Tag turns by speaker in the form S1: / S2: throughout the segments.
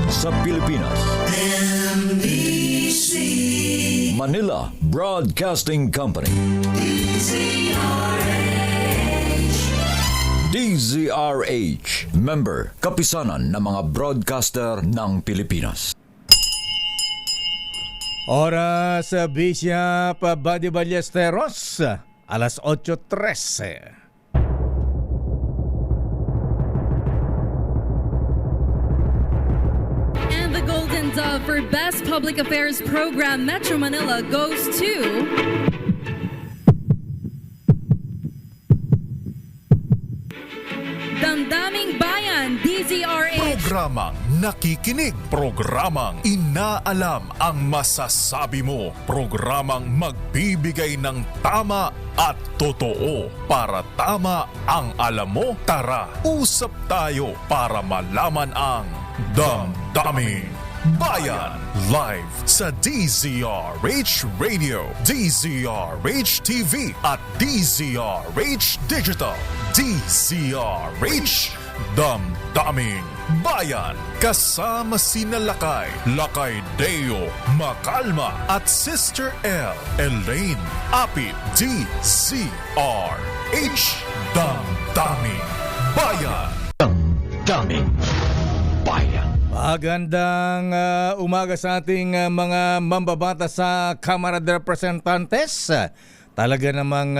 S1: sa Pilipinas.
S2: NBC
S1: Manila Broadcasting Company. DZRH, member, kapisanan ng mga broadcaster ng Pilipinas.
S3: Oras sa Bisya Pabadi Ballesteros, alas 8:13.
S4: And the Golden Dove for Best Public Affairs Program Metro Manila goes to Damdaming Bayan, DZRH.
S5: Programang nakikinig, programang inaalam ang masasabi mo, programang magbibigay ng tama at totoo para tama ang alam mo. Tara, usap tayo para malaman ang Damdaming Bayan. Live sa DZRH Radio, DZRH TV at DZRH Digital. DZRH Damdaming Bayan. Kasama sina Lakay Deo, Makalma at Sister L, Elaine Apit. DZRH Damdaming Bayan.
S1: Damdaming Bayan.
S3: Magandang umaga sa ating mga mambabata sa Kamara de Representantes. Talaga namang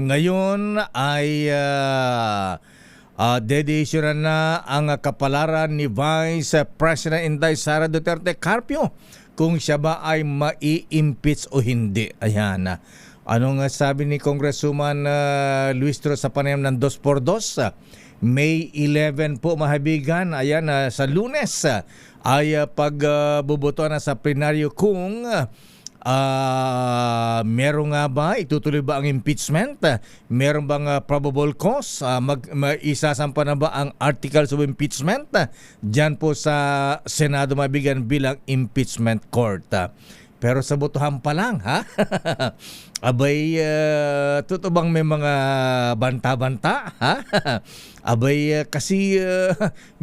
S3: ngayon ay dedisyunan na ang kapalaran ni Vice President Inday Sara Duterte Carpio kung siya ba ay mai-impeach o hindi. Ayan. Anong sabi ni Congresswoman Luis Tro sa panayam ng 2x2? May 11 po mahabigan, ayan, sa Lunes ay pagbubuto na sa plenaryo kung meron nga ba, itutuloy ba ang impeachment? Meron bang probable cause? Isasampa na ba ang articles of impeachment? Diyan po sa Senado mabigan bilang impeachment court. Pero sa botohan pa lang, ha? Abay, totoo bang may mga banta-banta, ha? Abay, kasi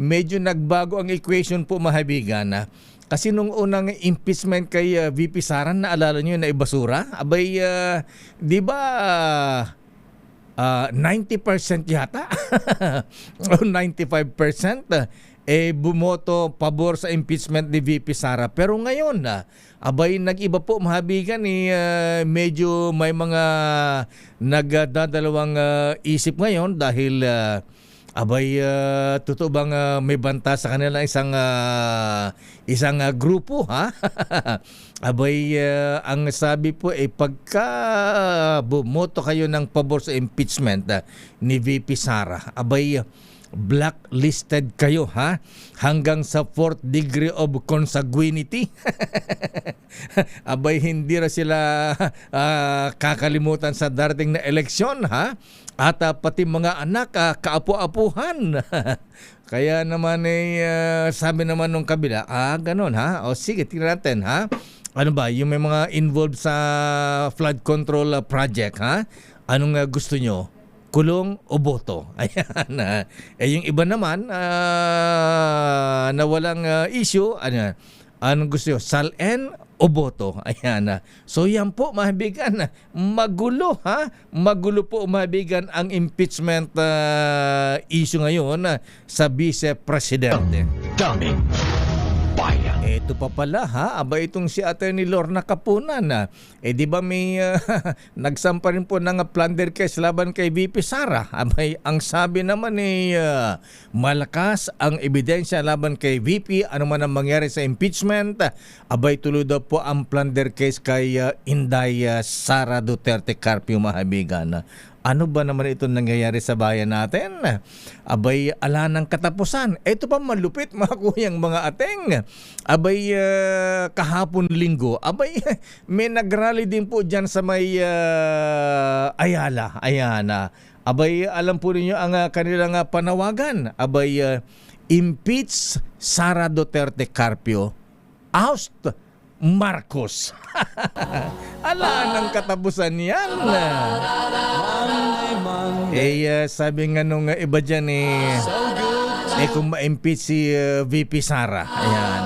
S3: medyo nagbago ang equation po, mahabigan. Kasi nung unang impeachment kay VP Sara, naalala nyo na ibasura? Abay, di ba 90% yata? O 95%? Bumoto pabor sa impeachment ni VP Sara. Pero ngayon, abay, nag-iba po, mahabigan, medyo may mga nagdadalawang isip ngayon dahil abay, totoo bang may banta sa kanila isang grupo, ha? Abay, ang sabi po pagka bumoto kayo ng pabor sa impeachment ni VP Sara, abay, blacklisted kayo, ha? Hanggang sa 4th degree of consanguinity. Abay, hindi na sila kakalimutan sa darating na eleksyon, ha? At pati mga anak, kaapu-apuhan. Kaya naman sabi naman nung kabila, ganun, ha? O sige, tingnan natin, ha? Ano ba, yung may mga involved sa flood control project, ha? Anong gusto nyo? Kulong o boto? Ayan. Yung iba naman na walang issue, anong gusto nyo? Sal-en o boto? Ayan. So yan po, mahabigan. Magulo, ha? Magulo po, mahabigan, ang impeachment issue ngayon sa Vice Presidente.
S1: Damdaming Bayan.
S3: Ito pa pala, ha? Aba, itong si Atty. Lorna Capunan. Di ba may nagsampa rin po ng plunder case laban kay VP Sara? Abay, ang sabi naman malakas ang ebidensya laban kay VP. Ano man ang mangyari sa impeachment, abay, tuloy daw po ang plunder case kay Inday Sara Duterte Carpio, mahabigan. Ano ba naman ito nangyayari sa bayan natin? Abay, ala ng katapusan. Ito pa malupit, mga kuyang, mga ateng. Abay, kahapon linggo, abay, may nagrally din po dyan sa may Ayala. Ayan. Abay, alam po ninyo ang kanilang panawagan. Abay, impeach Sara Duterte Carpio. Oust Marcos. Ala ng katapusan yan. Sabi nga nung iba dyan kung ma-impeach si VP Sara, ayan.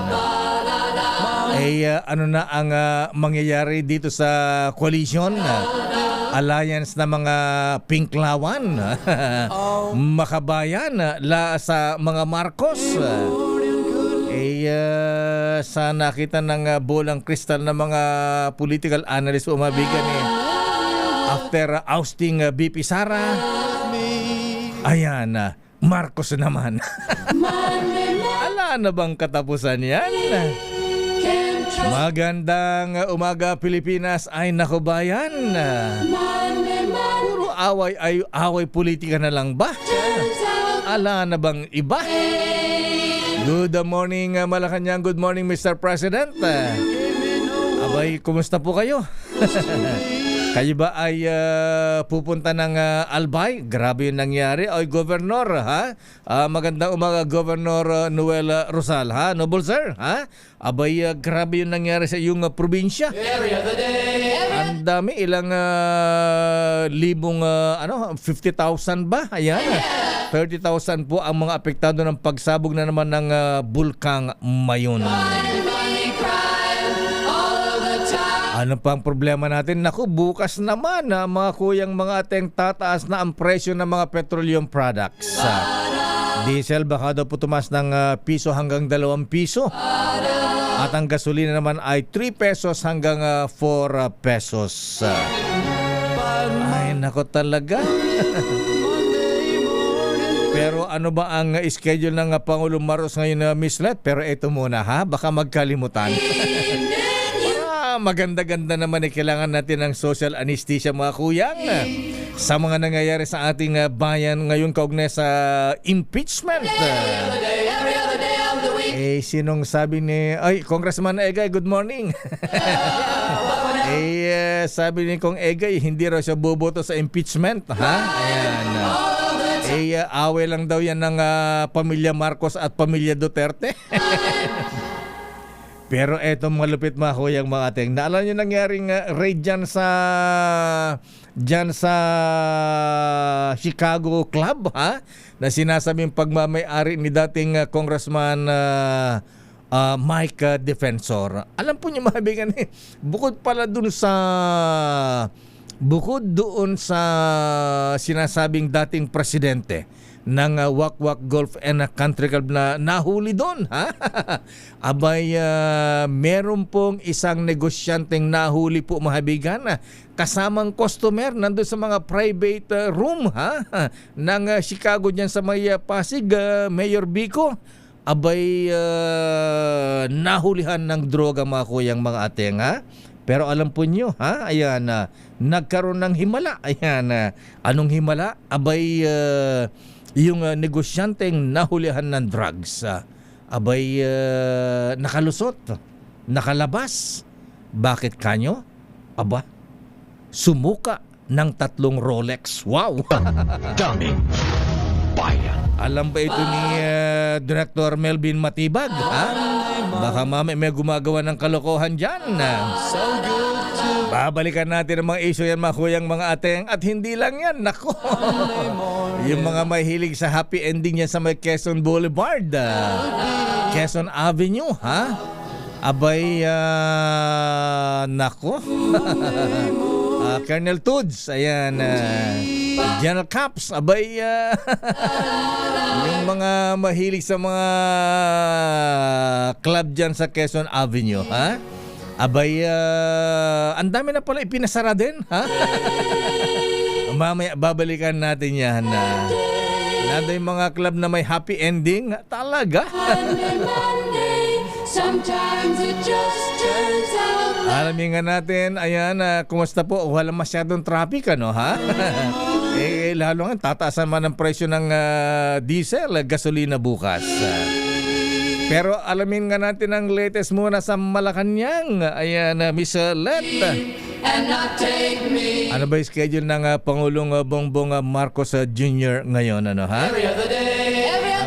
S3: Ano na ang mangyayari dito sa coalition? Alliance na mga Pinklawan, Makabayan, sa mga Marcos. Sa nakita ng bolang kristal ng mga political analyst o mabigan after ousting VP Sara, ayan, Marcos naman. Ala na bang katapusan yan? Magandang umaga Pilipinas, ay nako bayan. Puro away politika na lang ba? Ala na bang iba? Good morning Malacanang, good morning Mr. President. Abay, kumusta po kayo? Kayo ba ay pupunta ng Albay? Grabe yung nangyari. Oy, Governor, ha? Magandang umaga, Governor Noel Rosal, ha? Noble sir, ha? Abay, grabe yung nangyari sa iyong probinsya. Ang dami, ilang libong, 50,000 ba? Ayan. 30,000 po ang mga apektado ng pagsabog na naman ng Bulkang Mayon. Ano pang problema natin? Naku, bukas naman mga kuyang mga ating tataas na ang presyo ng mga petroleum products. Diesel baka daw po tumas ng piso hanggang 2 piso. At ang gasolina naman ay 3 pesos hanggang 4 pesos. Ay, nako talaga. Pero ano ba ang schedule ng Pangulong Marcos ngayon, Miss Let? Pero ito muna ha, baka magkalimutan. Maganda-ganda naman kailangan natin ng social anesthesia mga kuyang sa mga nangyayari sa ating bayan ngayon kaugnay sa impeachment. Sinong sabi ni Congressman Egay, good morning. Sabi ni Kong Egay, hindi raw siya boboto sa impeachment, ha? Ayan. Away lang daw yan ng pamilya Marcos at pamilya Duterte. Pero eto malupit mga kuyang mga ating. Naalala nyo nangyaring raid dyan sa Chicago Club, ha? Na sinasabing pagmamay-ari ni dating Congressman Mike Defensor. Alam po niyo mga kaibigan, bukod doon sa sinasabing dating presidente ng Wakwak Golf and Country Club na nahuli doon, ha? Abay, meron pong isang negosyanteng nahuli po mga kaibigan, kasamang customer nandun sa mga private room, ha? Ng Chicago dyan sa may Pasig, Mayor Bico. Abay, nahulihan ng droga mga kuyang mga ateng, ha? Pero alam po nyo, ha? Ayan, nagkaroon ng himala. Ayan, anong himala? Abay, yung negosyanteng nahulihan ng drugs, abay nakalusot, nakalabas. Bakit kanyo? Aba, sumuka ng 3 Rolex. Wow!
S1: Daming bayan.
S3: Alam ba ito ni Director Melvin Matibag? Ha? Baka may gumagawa ng kalokohan dyan. Babalikan natin ang mga issue yan mga kuyang mga ateng. At hindi lang yan, nako. Yung mga mahilig sa happy ending yan sa may Quezon Boulevard, Quezon Avenue, ha? Abay, nako. Colonel Tudes, ayan, General Caps, abay, yung mga mahilig sa mga club dyan sa Quezon Avenue, ha? Abay, ang dami na pala ipinasara din, ha? Mamaya babalikan natin yan. Nanda yung mga club na may happy ending, talaga.
S2: Sometimes it just turns out.
S3: Alamin nga natin, ayan, kumusta po? Walang masyadong traffic, ano, ha? Lalo nga, tataasan man ang presyo ng diesel, gasolina bukas. Pero alamin nga natin ang latest muna sa Malacanang. Ayan, Miss Let.
S2: And not take me
S3: Ano ba yung schedule ng Pangulong Bongbong Marcos Jr. ngayon, ano, ha?
S2: every other day.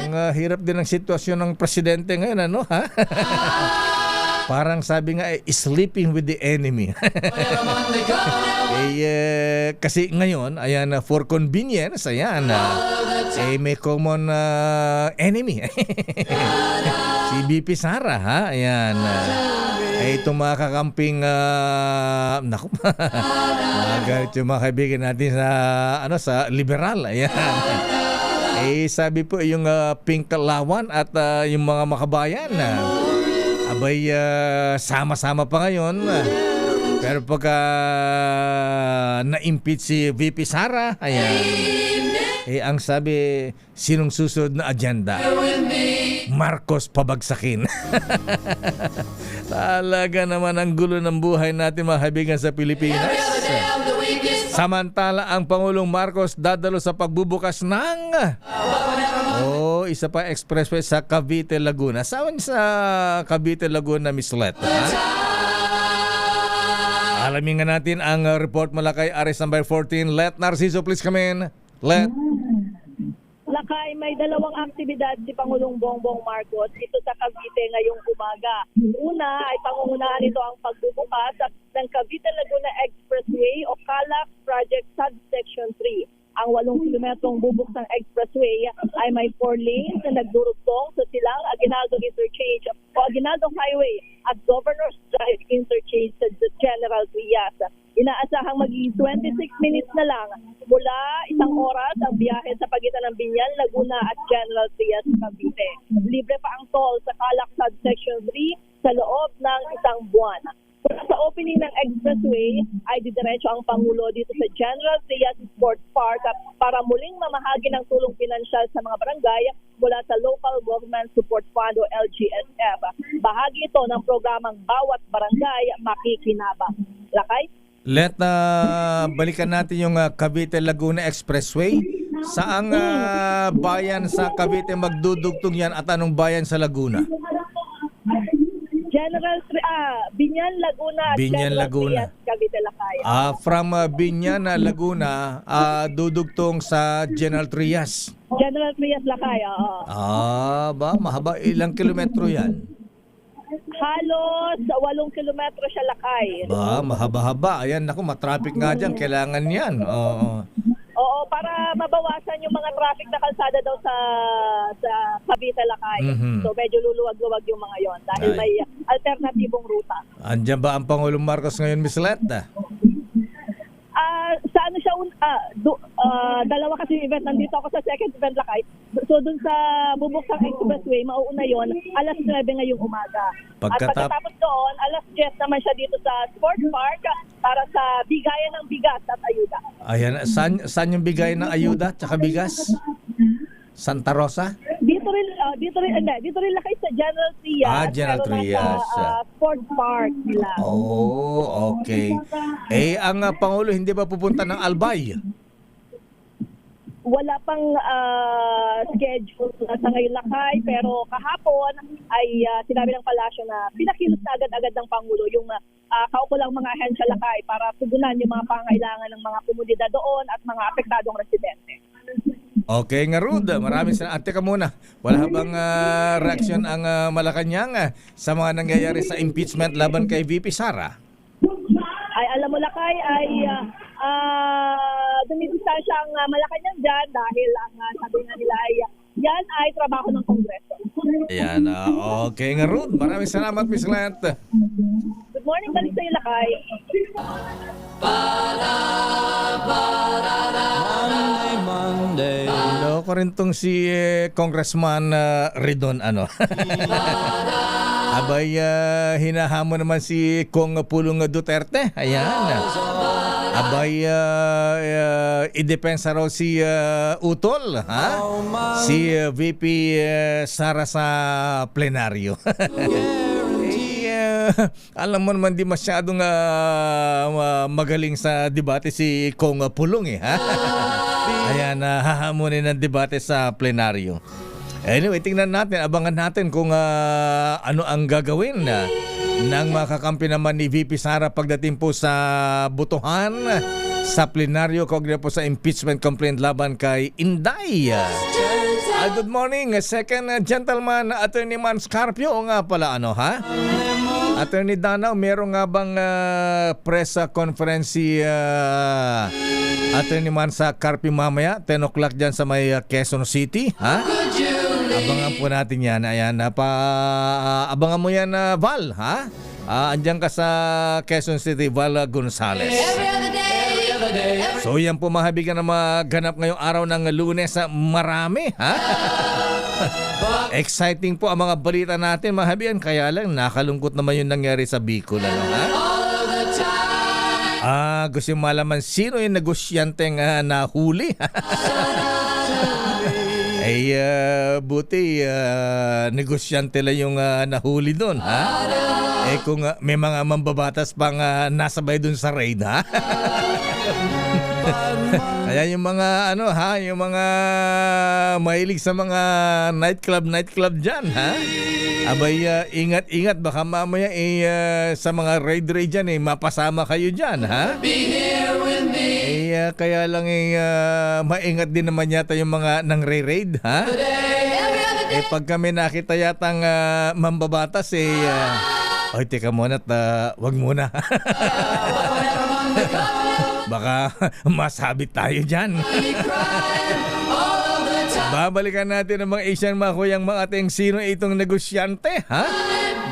S3: Ang hirap din ng sitwasyon ng presidente ngayon, ano, ha? Parang sabi nga, sleeping with the enemy.
S2: Monday come
S3: kasi ngayon, ayan, for convenience, ayan, may common enemy. Si VP Sara, ha? Ayan. Itong mga kakamping, naku, magalit yung mga kaibigan natin sa liberal. Ayan. Sabi po yung Pink Lawan at yung mga makabayan, abay, sama-sama pa ngayon. Pero pagka na-impeach si VP Sara, ayan, ang sabi, sinong susunod na agenda? Marcos pabagsakin. Talaga naman ang gulo ng buhay natin, mga kaibigan, sa Pilipinas. Samantala, ang Pangulong Marcos dadalo sa pagbubukas ng isa pa expressway sa Cavite, Laguna. Saan sa Cavite, Laguna, Miss Let? Alamin nga natin ang report mula kay Aris number 14. Let Narciso, please come in. Let.
S6: Lakay, may dalawang aktibidad si Pangulong Bongbong Marcos ito sa Cavite ngayong umaga. Una ay pangungunahan ito ang pagbubukas ng Cavite Laguna Expressway o CALAX Project Subsection 3. Ang 8 kilometrong bubuksang expressway ay may 4 lanes na nagdurugtong sa silang Aguinaldo Interchange o Aguinaldo Highway at Governor's Drive Interchange sa General Trias. Inaasahang magiging 26 minutes na lang mula 1 oras ang biyahe sa pagitan ng Binyan, Laguna at General Trias, Cavite. Libre pa ang toll sa CALAX Subsection 3 sa loob ng 1 buwan. Sa opening ng expressway ay didiretso ang Pangulo dito sa General Trias Sports Park para muling mamahagi ng tulong pinansyal sa mga barangay mula sa Local Government Support Fund o LGSF. Bahagi ito ng programang Bawat Barangay Makikinabang. Lakay?
S3: Let balikan natin yung Cavite Laguna Expressway. Saang bayan sa Cavite magdudugtong yan at anong bayan sa Laguna?
S6: Binyan, Laguna at
S3: Binyan,
S6: General
S3: Laguna.
S6: Trias, Cavite, Lakay.
S3: From Binyan, Laguna, dudugtong sa General Trias.
S6: General Trias, Lakay, oo.
S3: Mahaba. Ilang kilometro yan?
S6: Halos 8 kilometro siya, Lakay.
S3: Mahaba-haba. Ayan, naku, matraffic nga dyan. Kailangan yan.
S6: Oo, para mabawasan yung mga traffic na kalsada daw sa Cavite, Lakay. So medyo luluwag-luwag yung mga yon dahil may alternatibong ruta.
S3: Andiyan ba ang Pangulong Marcos ngayon, Miss Letta?
S6: Sa ano siya, dalawa kasi event. Nandito ako sa second event, Lakay. So dun sa bubuksang expressway, mauuna yon, 9:00 ngayong umaga. At pagkatapos doon, 10:00 naman siya dito sa Sports Park para sa bigayan ng bigas at ayuda.
S3: Ayan, saan yung bigayan ng ayuda at bigas? Santa Rosa?
S6: Dito rin Lakay sa General Trias.
S3: General Trias.
S6: Sa Sports Park nila.
S3: Okay. Ang Pangulo hindi ba pupunta ng Albay?
S6: Wala pang schedule sa ngayon, Lakay, pero kahapon ay sinabi ng palasyo na pinakilos na agad-agad ng Pangulo yung kaukulang mga ahensya, Lakay, para tugunan yung mga pangailangan ng mga komunidad doon at mga apektadong residente.
S3: Okay nga, Rud. Maraming salamat. Teka muna. Wala bang reaksyon ang Malacanang sa mga nangyayari sa impeachment laban kay VP Sara?
S6: Ay, alam mo, Lakay, ay dumidistansya ang Malacanang dyan dahil ang sabi nga nila ay yan ay trabaho ng Kongreso.
S3: Ayan. Okay nga, Rud. Maraming salamat, Miss Lant.
S6: Good morning, balik sa iyo, Lakay.
S1: Monday.
S3: Loko rin tong si Congressman Ridon, Abay, hinahamon naman si Kong Pulong Duterte. Ayan. Abay, idepensa raw si Utol, ha? Si VP Sara sa plenaryo. Alam mo naman di masyadong magaling sa debate si Kong Pulong, ha? Ayan, hahamunin ng debate sa plenaryo. Anyway, tingnan natin, abangan natin kung ano ang gagawin ng mga kakampi naman ni VP Sara pagdating po sa butuhan sa plenaryo kaugnay po sa impeachment complaint laban kay Inday. Good morning, second gentleman, Attorney Man Scarpio. O nga pala, ano ha? Attorney Danao, meron nga bang press conference si Attorney Man Scarpio mamaya, 10 o'clock dyan sa may Quezon City? Ha? Abangan po natin yan. Ayan, abangan mo yan, Val, ha? Andyan ka sa Quezon City, Val Gonzales. So yan po mga kaibigan na maganap ngayong araw ng Lunes, marami, ha? Exciting po ang mga balita natin mga kaibigan, kaya lang nakalungkot naman yung nangyari sa Bicol, ano, ha? Gusto yung malaman sino yung negosyanteng nahuli. Buti negosyante lang yung nahuli doon, ha? Kung may mga mambabatas pang nasabay doon sa raid, ha? Kaya yung mga yung mga mahilig sa mga nightclub diyan, ha? Abay, ingat-ingat baka mamaya sa mga raid diyan mapasama kayo diyan, ha? Kaya lang maingat din naman yata yung mga nang raid, ha? Pag kami nakita yatang mambabatas oy, teka muna at wag muna. Baka masabit tayo dyan. Babalikan natin ang mga Asian mga kuyang mga ating sino itong negosyante, ha?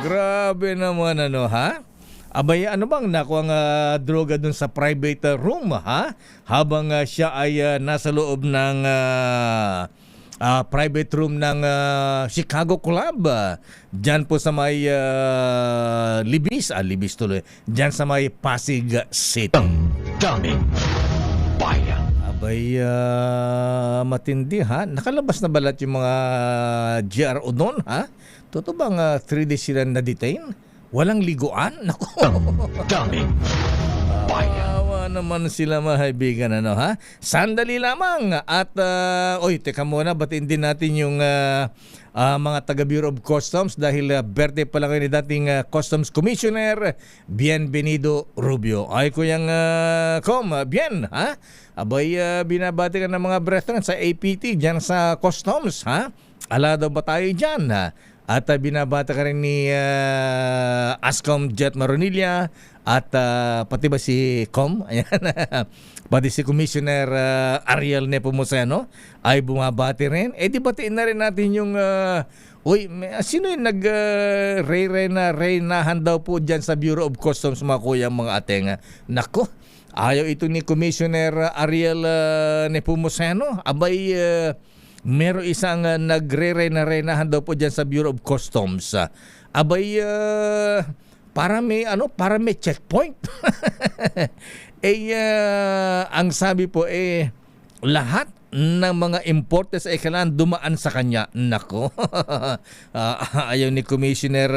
S3: Grabe naman, ano, ha? Abay, ano bang nakuha ang droga dun sa private room, ha? Habang siya ay nasa loob ng private room ng Chicago Club. Diyan po sa may Libis tuloy. Diyan sa may Pasig City.
S5: Daming bayan.
S3: Abay, matindi, ha? Nakalabas na balat yung mga GRO doon, ha? Totoo bang 3 days sila na-detain? Walang liguan? Naku!
S5: Daming bayan.
S3: Awa naman sila mga kaibigan, ano, ha? Sandali lamang at teka muna, batiin din natin yung mga taga Bureau of Customs dahil birthday pa lang ni dating Customs Commissioner Bienvenido Rubio. Ay kuyang Bien, ha? Abay, binabati ka ng mga brethren sa APT dyan sa Customs, ha? Ala daw ba tayo dyan, ha? At binabata ka rin ni Ascom Jet Maronilla at pati ba si Com? Ayan. Pati si Commissioner Ariel Nepomuceno ay bumabati rin. Di batiin na rin natin yung sino yung nag-reynahan daw po dyan sa Bureau of Customs, mga kuya, mga ateng. Nako, ayaw ito ni Commissioner Ariel Nepomuceno. Abay, meron isang nagre-renahan daw po dyan sa Bureau of Customs. Abay, para may checkpoint. Ang sabi po lahat ng mga importers ay kailangan dumaan sa kanya. Nako. Ayaw ni Commissioner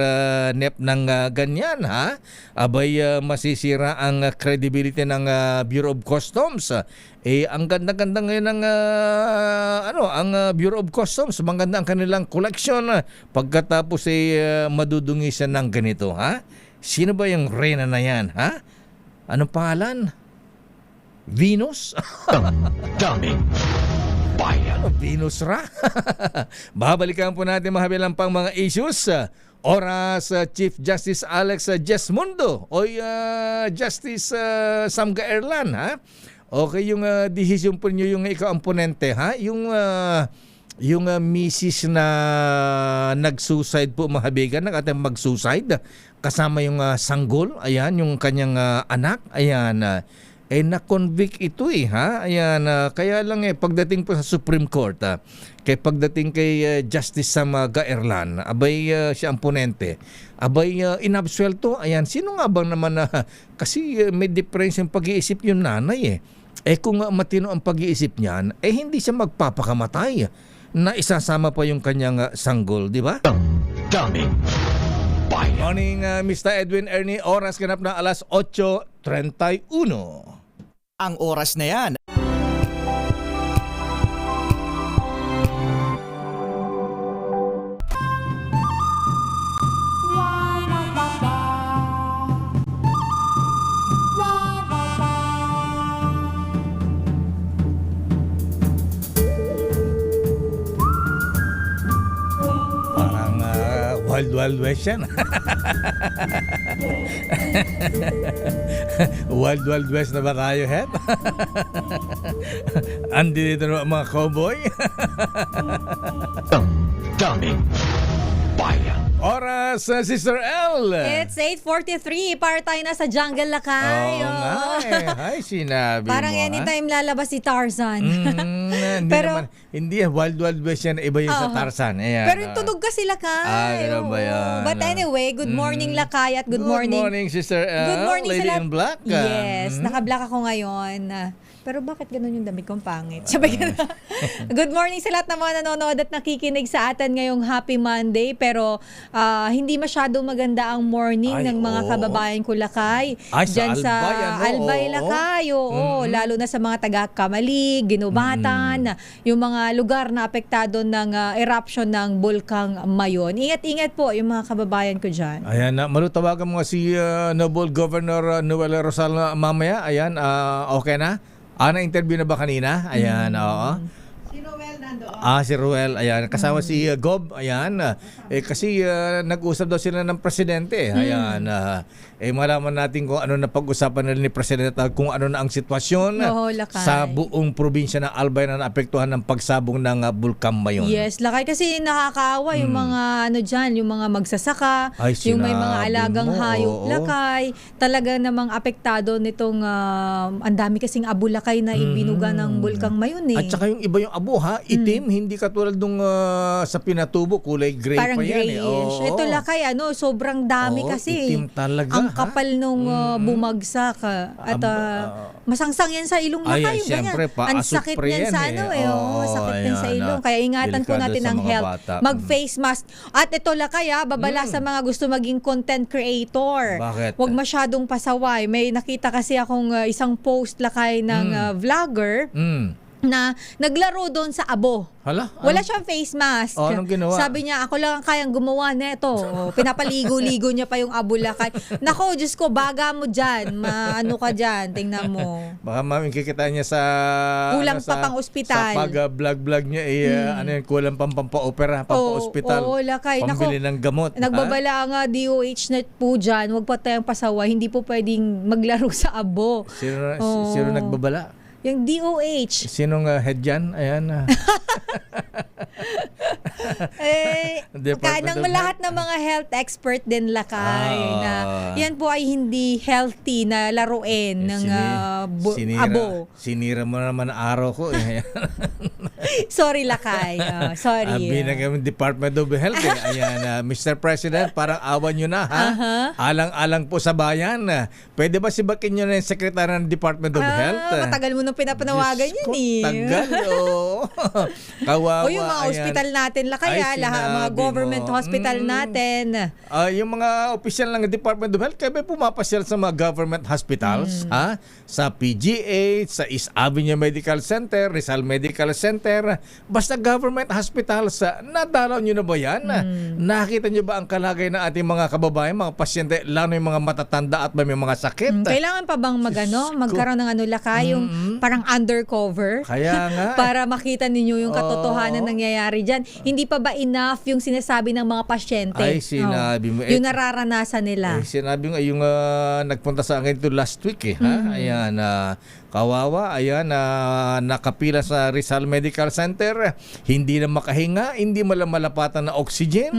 S3: Nep ng ganyan, ha? Abay, masisira ang credibility ng Bureau of Customs. Ang ganda-ganda ngayon ng ang Bureau of Customs, maganda ang kanilang collection. Pagkatapos madudungi siya ng ganito, ha? Sino ba yung reyna na yan, ha? Anong pangalan? Venus?
S5: Daming bayan.
S3: Venus ra? Babalikan po natin mahabilang pang mga issues. Oras, Chief Justice Alex Jesmundo o Justice Samga Erlan, ha? Okay, yung decision po nyo, yung ikaw ang ponente, ha? Yung misis na nag-suicide po, mahabigan, ng ating mag-suicide kasama yung sanggol, ayan, yung kanyang anak, ayan, na-convict ito, ha? Ayan, kaya lang pagdating po sa Supreme Court, pagdating kay Justice Samga Erlan, abay, siya ang ponente, abay, inabsuelto, ayan, sino nga bang naman kasi may difference yung pag-iisip yung nanay, kung matino ang pag-iisip niyan, hindi siya magpapakamatay na isasama pa yung kanyang sanggol, di ba?
S5: Daming bayan.
S3: Morning, Mr. Edwin Ernie. Oras ganap na alas 8:31.
S1: Ang oras na yan.
S3: Wild West yan. Wild West na ba tayo, Het? Andi dito na mga cowboy.
S5: Damdaming Bayan.
S3: Oras, Sister L.
S7: It's 8:43. Para tayo na sa Jungle Lakay.
S3: Oo nga eh. Ay, sinabi
S7: Parang
S3: mo.
S7: anytime lalabas si Tarzan.
S3: Hindi
S7: Pero-
S3: naman, hindi Wild West yan, iba yung sa
S7: Oo.
S3: Tarzan. Ayan,
S7: Pero yung tunog kasi Lakay.
S3: ganun ba
S7: Oo.
S3: yan?
S7: But anyway, good morning Lakay at good morning.
S3: Good morning, Sister L.
S7: Good morning
S3: Lady
S7: sa lahat.
S3: in Black.
S7: Yes, naka-black ako ngayon. Pero bakit ganun yung damit kong pangit? Sabay ganun. Good morning sa lahat ng mga nanonood at nakikinig sa atin ngayong Happy Monday. Pero hindi masyadong maganda ang morning
S3: Ay,
S7: ng mga
S3: oo.
S7: kababayan ko Lakay.
S3: Ay, sa
S7: Diyan sa
S3: Albay, ano?
S7: Albay
S3: Oo.
S7: Lakay. Oo, lalo na sa mga taga-Kamalig, Ginubatan, yung mga lugar na apektado ng eruption ng Bulkang Mayon. Ingat-ingat po yung mga kababayan ko dyan.
S3: Ayan, malutawagan mo nga si Noble Governor Noel Rosal mamaya. Ayan, okay na? Na-interview na ba kanina? Ayan, oo. Si Ruel, ayan. Kasama si Gob, ayan. Kasi nag-usap daw sila ng presidente. Ayan. Malaman natin kung ano na pag-usapan nila ni Presidente at kung ano na ang sitwasyon
S7: Oo, Lakay.
S3: sa buong probinsya ng Albay na naapektuhan ng pagsabong ng Bulkang Mayon.
S7: Yes, Lakay kasi nakakaawa yung mga ano dyan, yung mga magsasaka,
S3: Ay,
S7: yung may mga
S3: sinabi
S7: alagang
S3: mo,
S7: hayop,
S3: oo.
S7: Lakay. Talaga namang apektado nitong ang dami kasing abo Lakay na ibinuga ng Bulkang Mayon eh.
S3: At saka yung iba yung abo ha, itim, hindi katulad nung sa pinatubo, kulay gray
S7: Parang
S3: pa yan.
S7: grayish.
S3: Oo.
S7: Ito Lakay, sobrang dami
S3: Oo,
S7: kasi.
S3: itim talaga,
S7: Ang
S3: ha?
S7: kapal nung bumagsak. At masangsang yan sa ilong
S3: Ay,
S7: Lakay.
S3: siyempre,
S7: Ang
S3: paasok
S7: sakit
S3: pre
S7: niyan
S3: yan
S7: sa
S3: eh.
S7: ano eh.
S3: Oo,
S7: Sakit din sa
S3: ayan,
S7: ilong. Kaya ingatan po
S3: delikado
S7: natin
S3: sa
S7: ang
S3: mga
S7: health.
S3: bata.
S7: Mag-face mask. At ito Lakay babala sa mga gusto maging content creator.
S3: Bakit?
S7: Huwag masyadong pasaway. May nakita kasi akong isang post Lakay ng vlogger na naglaro doon sa abo.
S3: Hala?
S7: Wala siyang face mask.
S3: Oh, anong ginawa?
S7: Sabi niya, ako lang ang kayang gumawa nito. Pinapaligo-ligo niya pa yung abo Lakay. Nako, Diyos ko, baga mo dyan. Maano ka dyan, tingnan mo.
S3: Baka mami kikita niya sa
S7: Kulang pa pang ospital.
S3: Sa pag-vlog niya kulang pang pampa-opera, pampa-ospital.
S7: Oo, Lakay.
S3: Pambili ng gamot.
S7: Nagbabala nga DOH na po dyan, huwag pa tayong pasaway. Hindi po pwedeng maglaro sa abo.
S3: Sino nagbabala?
S7: Yung DOH.
S3: Sinong head dyan? Ayan. Department
S7: Kanang
S3: of
S7: lahat ng mga health expert din Lakay na
S3: Ah.
S7: yan po ay hindi healthy na laruin ng abo.
S3: Sinira mo naman ang araw ko.
S7: Sorry Lakay. Sorry.
S3: Binagay Department of Health. Ayan, Mr. President, parang awan nyo na ha. Alang-alang po sa bayan. Pwede ba sibakin nyo na yung Secretary ng Department of Health?
S7: Matagal mo nang pinapanawagan
S3: Diyos
S7: yun
S3: ko,
S7: eh.
S3: tagal. Kawawa.
S7: O yung mga
S3: ayan.
S7: ospital natin Lakay,
S3: Ay,
S7: lahat mga
S3: sinabi
S7: government
S3: mo.
S7: hospital natin.
S3: Yung mga opisyal ng Department of Health, kaya ba pumapasyal sa mga government hospitals, ha? Sa PGH, sa East Avenue Medical Center, Rizal Medical Center, basta government hospitals, nadalaw nyo na ba yan? Nakita nyo ba ang kalagay ng ating mga kababayan, mga pasyente, lalo yung mga matatanda at may mga sakit?
S7: Kailangan pa bang magkaroon ng Lakay, yung parang undercover?
S3: Kaya nga.
S7: Para makita ninyo yung katotohanan nangyayari dyan. Hindi pa ba enough yung sinasabi ng mga pasyente?
S3: Ay, sinabi mo.
S7: Yung nararanasan nila.
S3: Sinabi nga yung nagpunta sa akin ito last week ha. Ayan, kawawa, ayan, nakapila sa Rizal Medical Center, hindi na makahinga, hindi malapatan na oxygen.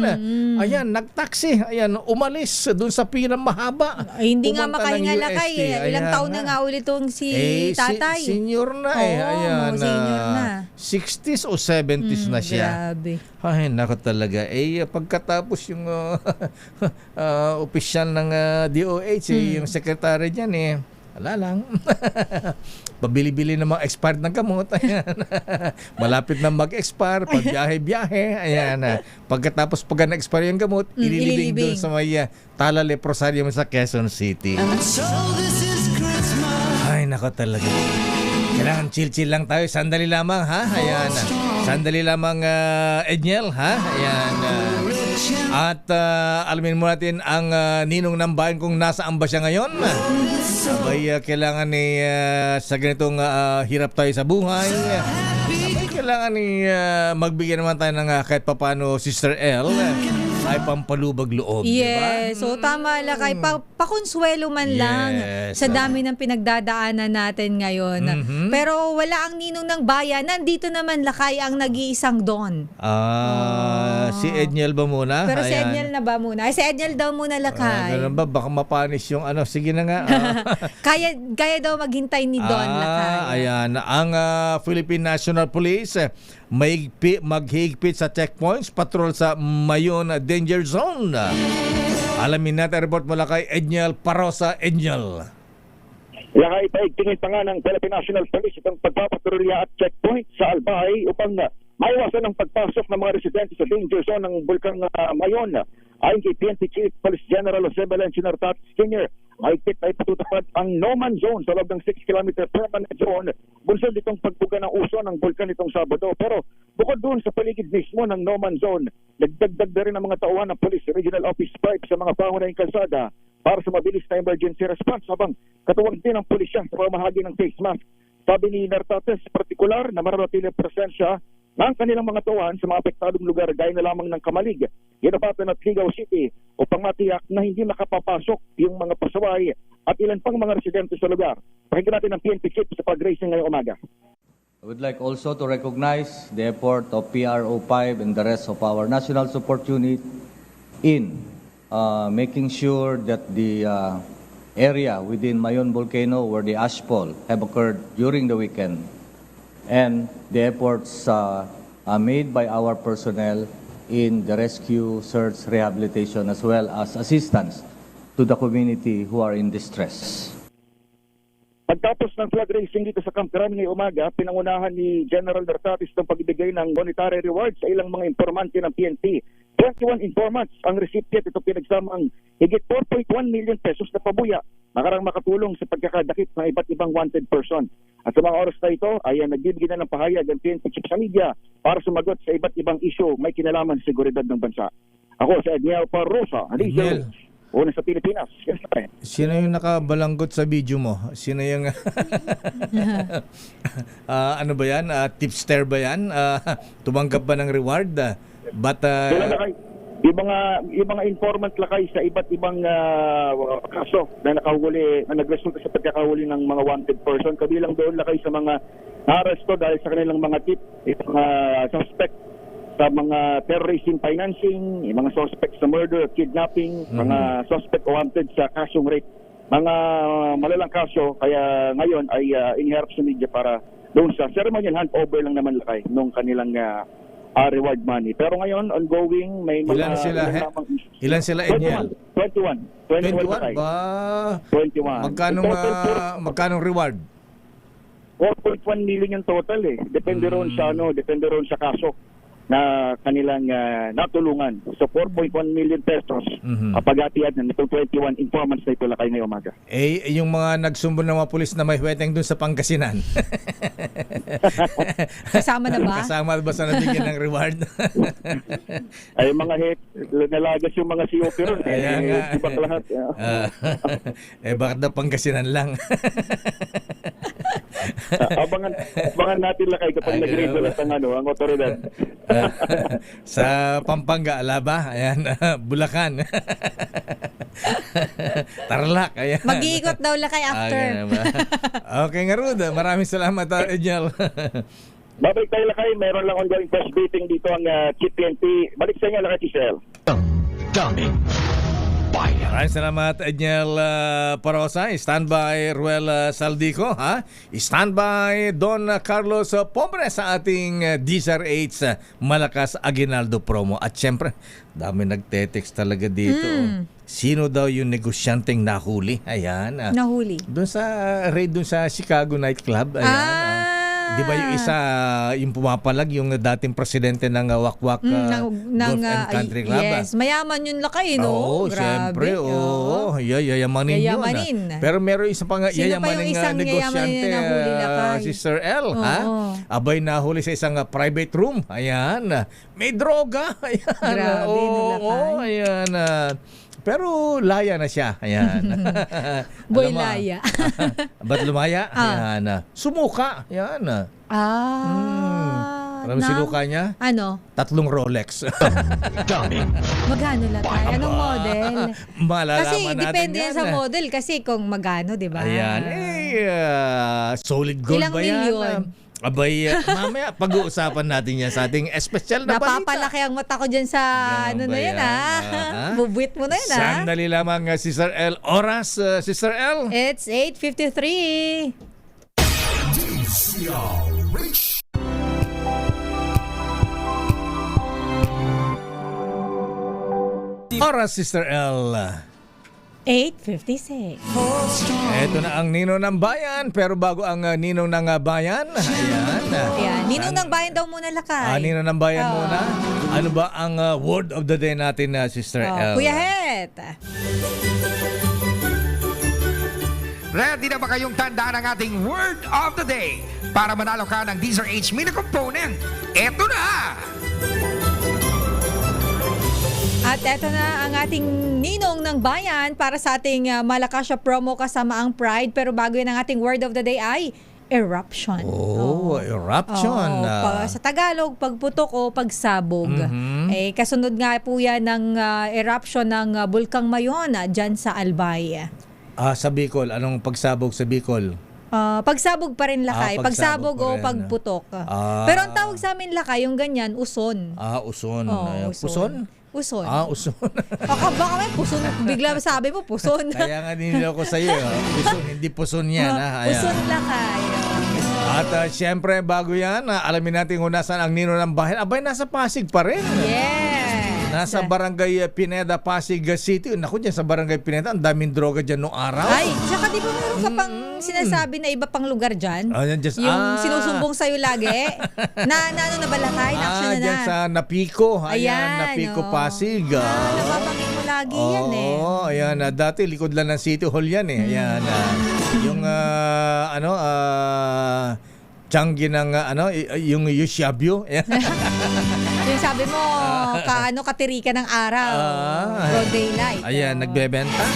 S3: Ayan, nagtaksi, ayan, umalis dun sa pilang mahaba.
S7: Ay, hindi nga
S3: Pumunta ng
S7: makahinga
S3: UST.
S7: Lakay. Ilang
S3: Ayan
S7: taon na nga ulit itong si tatay.
S3: Senior na
S7: Oo,
S3: ayan.
S7: senior na.
S3: 60s o 70s na siya.
S7: Grabe.
S3: Ay, nako talaga. Pagkatapos yung opisyal ng DOH, yung secretary dyan wala lang. Pabili-bili ng mga expired ng gamot. Ayan. Malapit na mag-expire. Pag biyahe-biyahe. Ayan. Pagkatapos pag na-expire yung gamot, ililibing doon sa may Tala Leprosario sa Quezon City. Ay, nako talaga. Kailangan chill-chill lang tayo. Sandali lamang, ha? Ayan. Sandali lamang, Edniel, ha? Ayan. At alamin mo natin ang ninong ng bayan kung nasaan ba siya ngayon. Sabay, kailangan sa ganitong hirap tayo sa buhay. Sabay, kailangan magbigyan naman tayo ng kahit papano, Sister L. ay pampalubag loob, di ba?
S7: Yes, so tama lakay. Pakonsuelo man lang
S3: Yes.
S7: sa dami ng pinagdadaanan natin ngayon. Pero wala ang ninong ng bayan. Nandito naman lakay ang nag-iisang Don.
S3: Si Edniel ba muna?
S7: Pero si
S3: Ayan.
S7: Edniel na ba muna? Ay, si Edniel daw muna lakay.
S3: Ganun ba? Baka mapanis yung ano. Sige na nga.
S7: Kaya daw maghintay ni Don lakay.
S3: Ayan. Ang Philippine National Police maghigpit sa checkpoints, patrol sa Mayon Danger Zone. Alamin natin report mula kay Edniel Parosa. Edniel.
S8: Lakay, paigtingin pa nga ng Philippine National Police itong pagpapatrolya at checkpoint sa Albay upang maiwasan ang pagpasok ng mga residente sa danger zone ng Bulkang Mayon. Ayon kay PNP Chief Police General Jose Valenciano Tatis Sr., mahigpit ay patutupad ang no-man zone sa loob ng 6-kilometer permanent zone. Bunsod itong pagbuga ng uso ng bulkan itong Sabado. Pero bukod doon sa paligid mismo ng no-man zone, nagdagdag na rin ang mga tauhan ng Police Regional Office 5 sa mga pangunahing kalsada para sa mabilis na emergency response habang katuwag din ang pulisya sa pamahagi ng face mask. Sabi ni Nartates, partikular na mananatiling presensya ng kanilang mga tauhan sa mga apektadong lugar gaya na lamang ng Kamalig, Ginapatan at Ligaw City upang matiyak na hindi nakapapasok yung mga pasaway at ilan pang mga residente sa lugar. Pakinggan natin ang PNP Chief sa pag-racing ngayong umaga.
S9: I would like also to recognize the effort of PRO5 and the rest of our National Support Unit in making sure that the area within Mayon Volcano where the ashfall have occurred during the weekend and the efforts made by our personnel in the rescue, search, rehabilitation as well as assistance to the community who are in distress.
S8: Pagtapos ng flag racing dito sa Camp Crame ngayong umaga, pinangunahan ni General Nartatis ng pagbibigay ng monetary rewards sa ilang mga informante ng PNP. 21 informants ang recipient. Ito pinagsamang higit 4.1 million pesos na pabuya na karang makatulong sa pagkakadakip ng iba't ibang wanted person. At sa mga oras na ito ay nagbibigay na ng pahayag ang PNP chief sa media para sumagot sa iba't ibang issue may kinalaman sa seguridad ng bansa. Ako si Edniel Parosa,
S3: Edniel.
S8: una sa Pilipinas. Yes,
S3: Sino yung nakabalanggot sa video mo? Sino yung ano ba yan? Tipster ba yan? Tumanggap ba ng reward?
S8: Yung mga informant lakay sa iba't ibang kaso na nakahuli, na nagresulta sa pagkakahuli ng mga wanted person, kabilang doon lakay sa mga na-arresto dahil sa kanilang mga tip, yung mga suspect sa mga terrorism financing, yung mga suspect sa murder, kidnapping, mga suspect wanted sa kasong rape, mga malalang kaso. Kaya ngayon ay iniharap sa media para doon sa ceremonial handover lang naman lakay nung kanilang reward money. Pero ngayon, ongoing, may mga...
S3: Ilan sila, Edniel?
S8: 21.
S3: 21 ba?
S8: 21.
S3: Magkano reward?
S8: 4.1 million yung total eh. Depende ron sa kaso na kanilang natulungan. So 4.1 million pesos paghatian ng itong 21 informants na ito lakay ngayong umaga.
S3: Yung mga nagsumbong ng mga pulis na may huweteng dun sa Pangasinan.
S7: Kasama na ba?
S3: Kasama ba sa nabigyan ng reward?
S8: Ay mga nalagas yung mga COP ron. Ibang lahat.
S3: Bakit na Pangasinan lang?
S8: Abangan natin lakay kapag nag-raise ulit ang otoridad.
S3: Sa Pampanga, Alaba, ayan, Bulacan. Tarlac, ayan.
S7: Mag-iikot daw lakay after.
S3: Okay nga Ruda, maraming salamat Edniel.
S8: Babalik tayo lakay, mayroon lang ongoing press briefing dito ang Chief PNP. Balik sa inyo lakay, Giselle.
S5: Daming bayan.
S3: Maraming salamat Edniel Parosa. Standby Ruel Saldico, ha? Standby Don Carlos Pobre sa ating DZRH Malakas Aguinaldo promo. At syempre, dami nagte-text talaga dito. Sino daw yung negosyanteng nahuli? Ayan.
S7: Nahuli.
S3: Doon sa raid doon sa Chicago nightclub. Ayan. Di ba yung isa, yung pumapalag, yung dating presidente ng Wakwak Golf and Country Club?
S7: Yes, mayaman yun lakay, no?
S3: Oo, siyempre. Oo, yayamanin yun. Pero meron isa pa nga yayamanin negosyante, si Sir L. Ha? Abay nahuli sa isang private room. Ayan. May droga. Ayan.
S7: Grabe,
S3: oo, ayan. Pero laya na siya. Ayan.
S7: Boy laya.
S3: Ba't lumaya? Ayan. Sumuka. Ayan. Alam mo sinuka niya?
S7: Ano?
S3: 3 Rolex.
S5: Dummy.
S7: Magkano latay? Anong model?
S3: Malalaman
S7: Kasi
S3: natin
S7: depende yan sa
S3: yan.
S7: model kasi kung magano, di ba?
S3: Ayan. Solid gold
S7: Ilang
S3: ba yan?
S7: milyon?
S3: Abay, mamaya pag-uusapan natin yan sa ating espesyal na balita.
S7: Napapalaki ang mata ko dyan sa
S3: Ganun
S7: ano
S3: ba
S7: na yan,
S3: yan?
S7: ha? Bubuit mo na yan, ha?
S3: Sandali lamang, Sister L. Oras, Sister L.
S7: It's 8:53.
S3: Oras, Sister L.
S7: 8:56.
S3: Ito na ang Ninong ng Bayan. Pero bago ang Ninong ng Bayan, ayan.
S7: Ayan. Ninong ng bayan daw muna, Lakay.
S3: Ninong ng Bayan
S7: Oo.
S3: muna. Ano ba ang word of the day natin, Sister L?
S7: Kuya Het.
S10: Ready na ba kayong tandaan ang ating word of the day para manalo ka ng DZRH Mini Component? Eto na!
S7: At eto na ang ating ninong ng bayan para sa ating Malakas siya promo kasama ang Pride. Pero bago yan ang ating word of the day ay eruption.
S3: Eruption.
S7: Sa Tagalog, pagputok o pagsabog. Kasunod nga po yan ng eruption ng Bulkang Mayon dyan sa Albay.
S3: Sa Bicol, anong pagsabog sa Bicol?
S7: Pagsabog pa rin, Lakay.
S3: Pagsabog
S7: Pagsabog
S3: pa
S7: o
S3: rin.
S7: pagputok. Pero ang tawag sa amin, Lakay, yung ganyan, uson.
S3: Uson.
S7: Uson.
S3: Uson?
S7: Uson.
S3: Uson.
S7: Baka may puson. Bigla sabi mo, puson.
S3: Kaya nga niloko sa iyo. Uson, hindi puson yan. Ayan.
S7: Puson, Lakay.
S3: At syempre, bago yan, alamin natin kung nasaan ang Ninong ng Bayan. Abay, nasa Pasig pa rin.
S7: Yes.
S3: Nasa Barangay Pineda, Pasig City. Naku, dyan sa Barangay Pineda, ang daming droga dyan noong araw.
S7: Ay, tsaka di ba meron ka pang sinasabi na iba pang lugar dyan? Yung sinusumbong sa'yo lagi? na ano na ba, Lakay? Na-action na
S3: dyan
S7: na.
S3: sa Napiko.
S7: Ayan,
S3: Napiko,
S7: oh.
S3: Pasig.
S7: Nababangin mo lagi yan eh.
S3: Oo, ayan. Dati, likod lang ng City Hall yan eh. Ayan. Yung, Changi ng, yung Yushabyo.
S7: Yung sabi mo, katirikan ng araw. Broad daylight.
S3: Ayan, nagbebenta.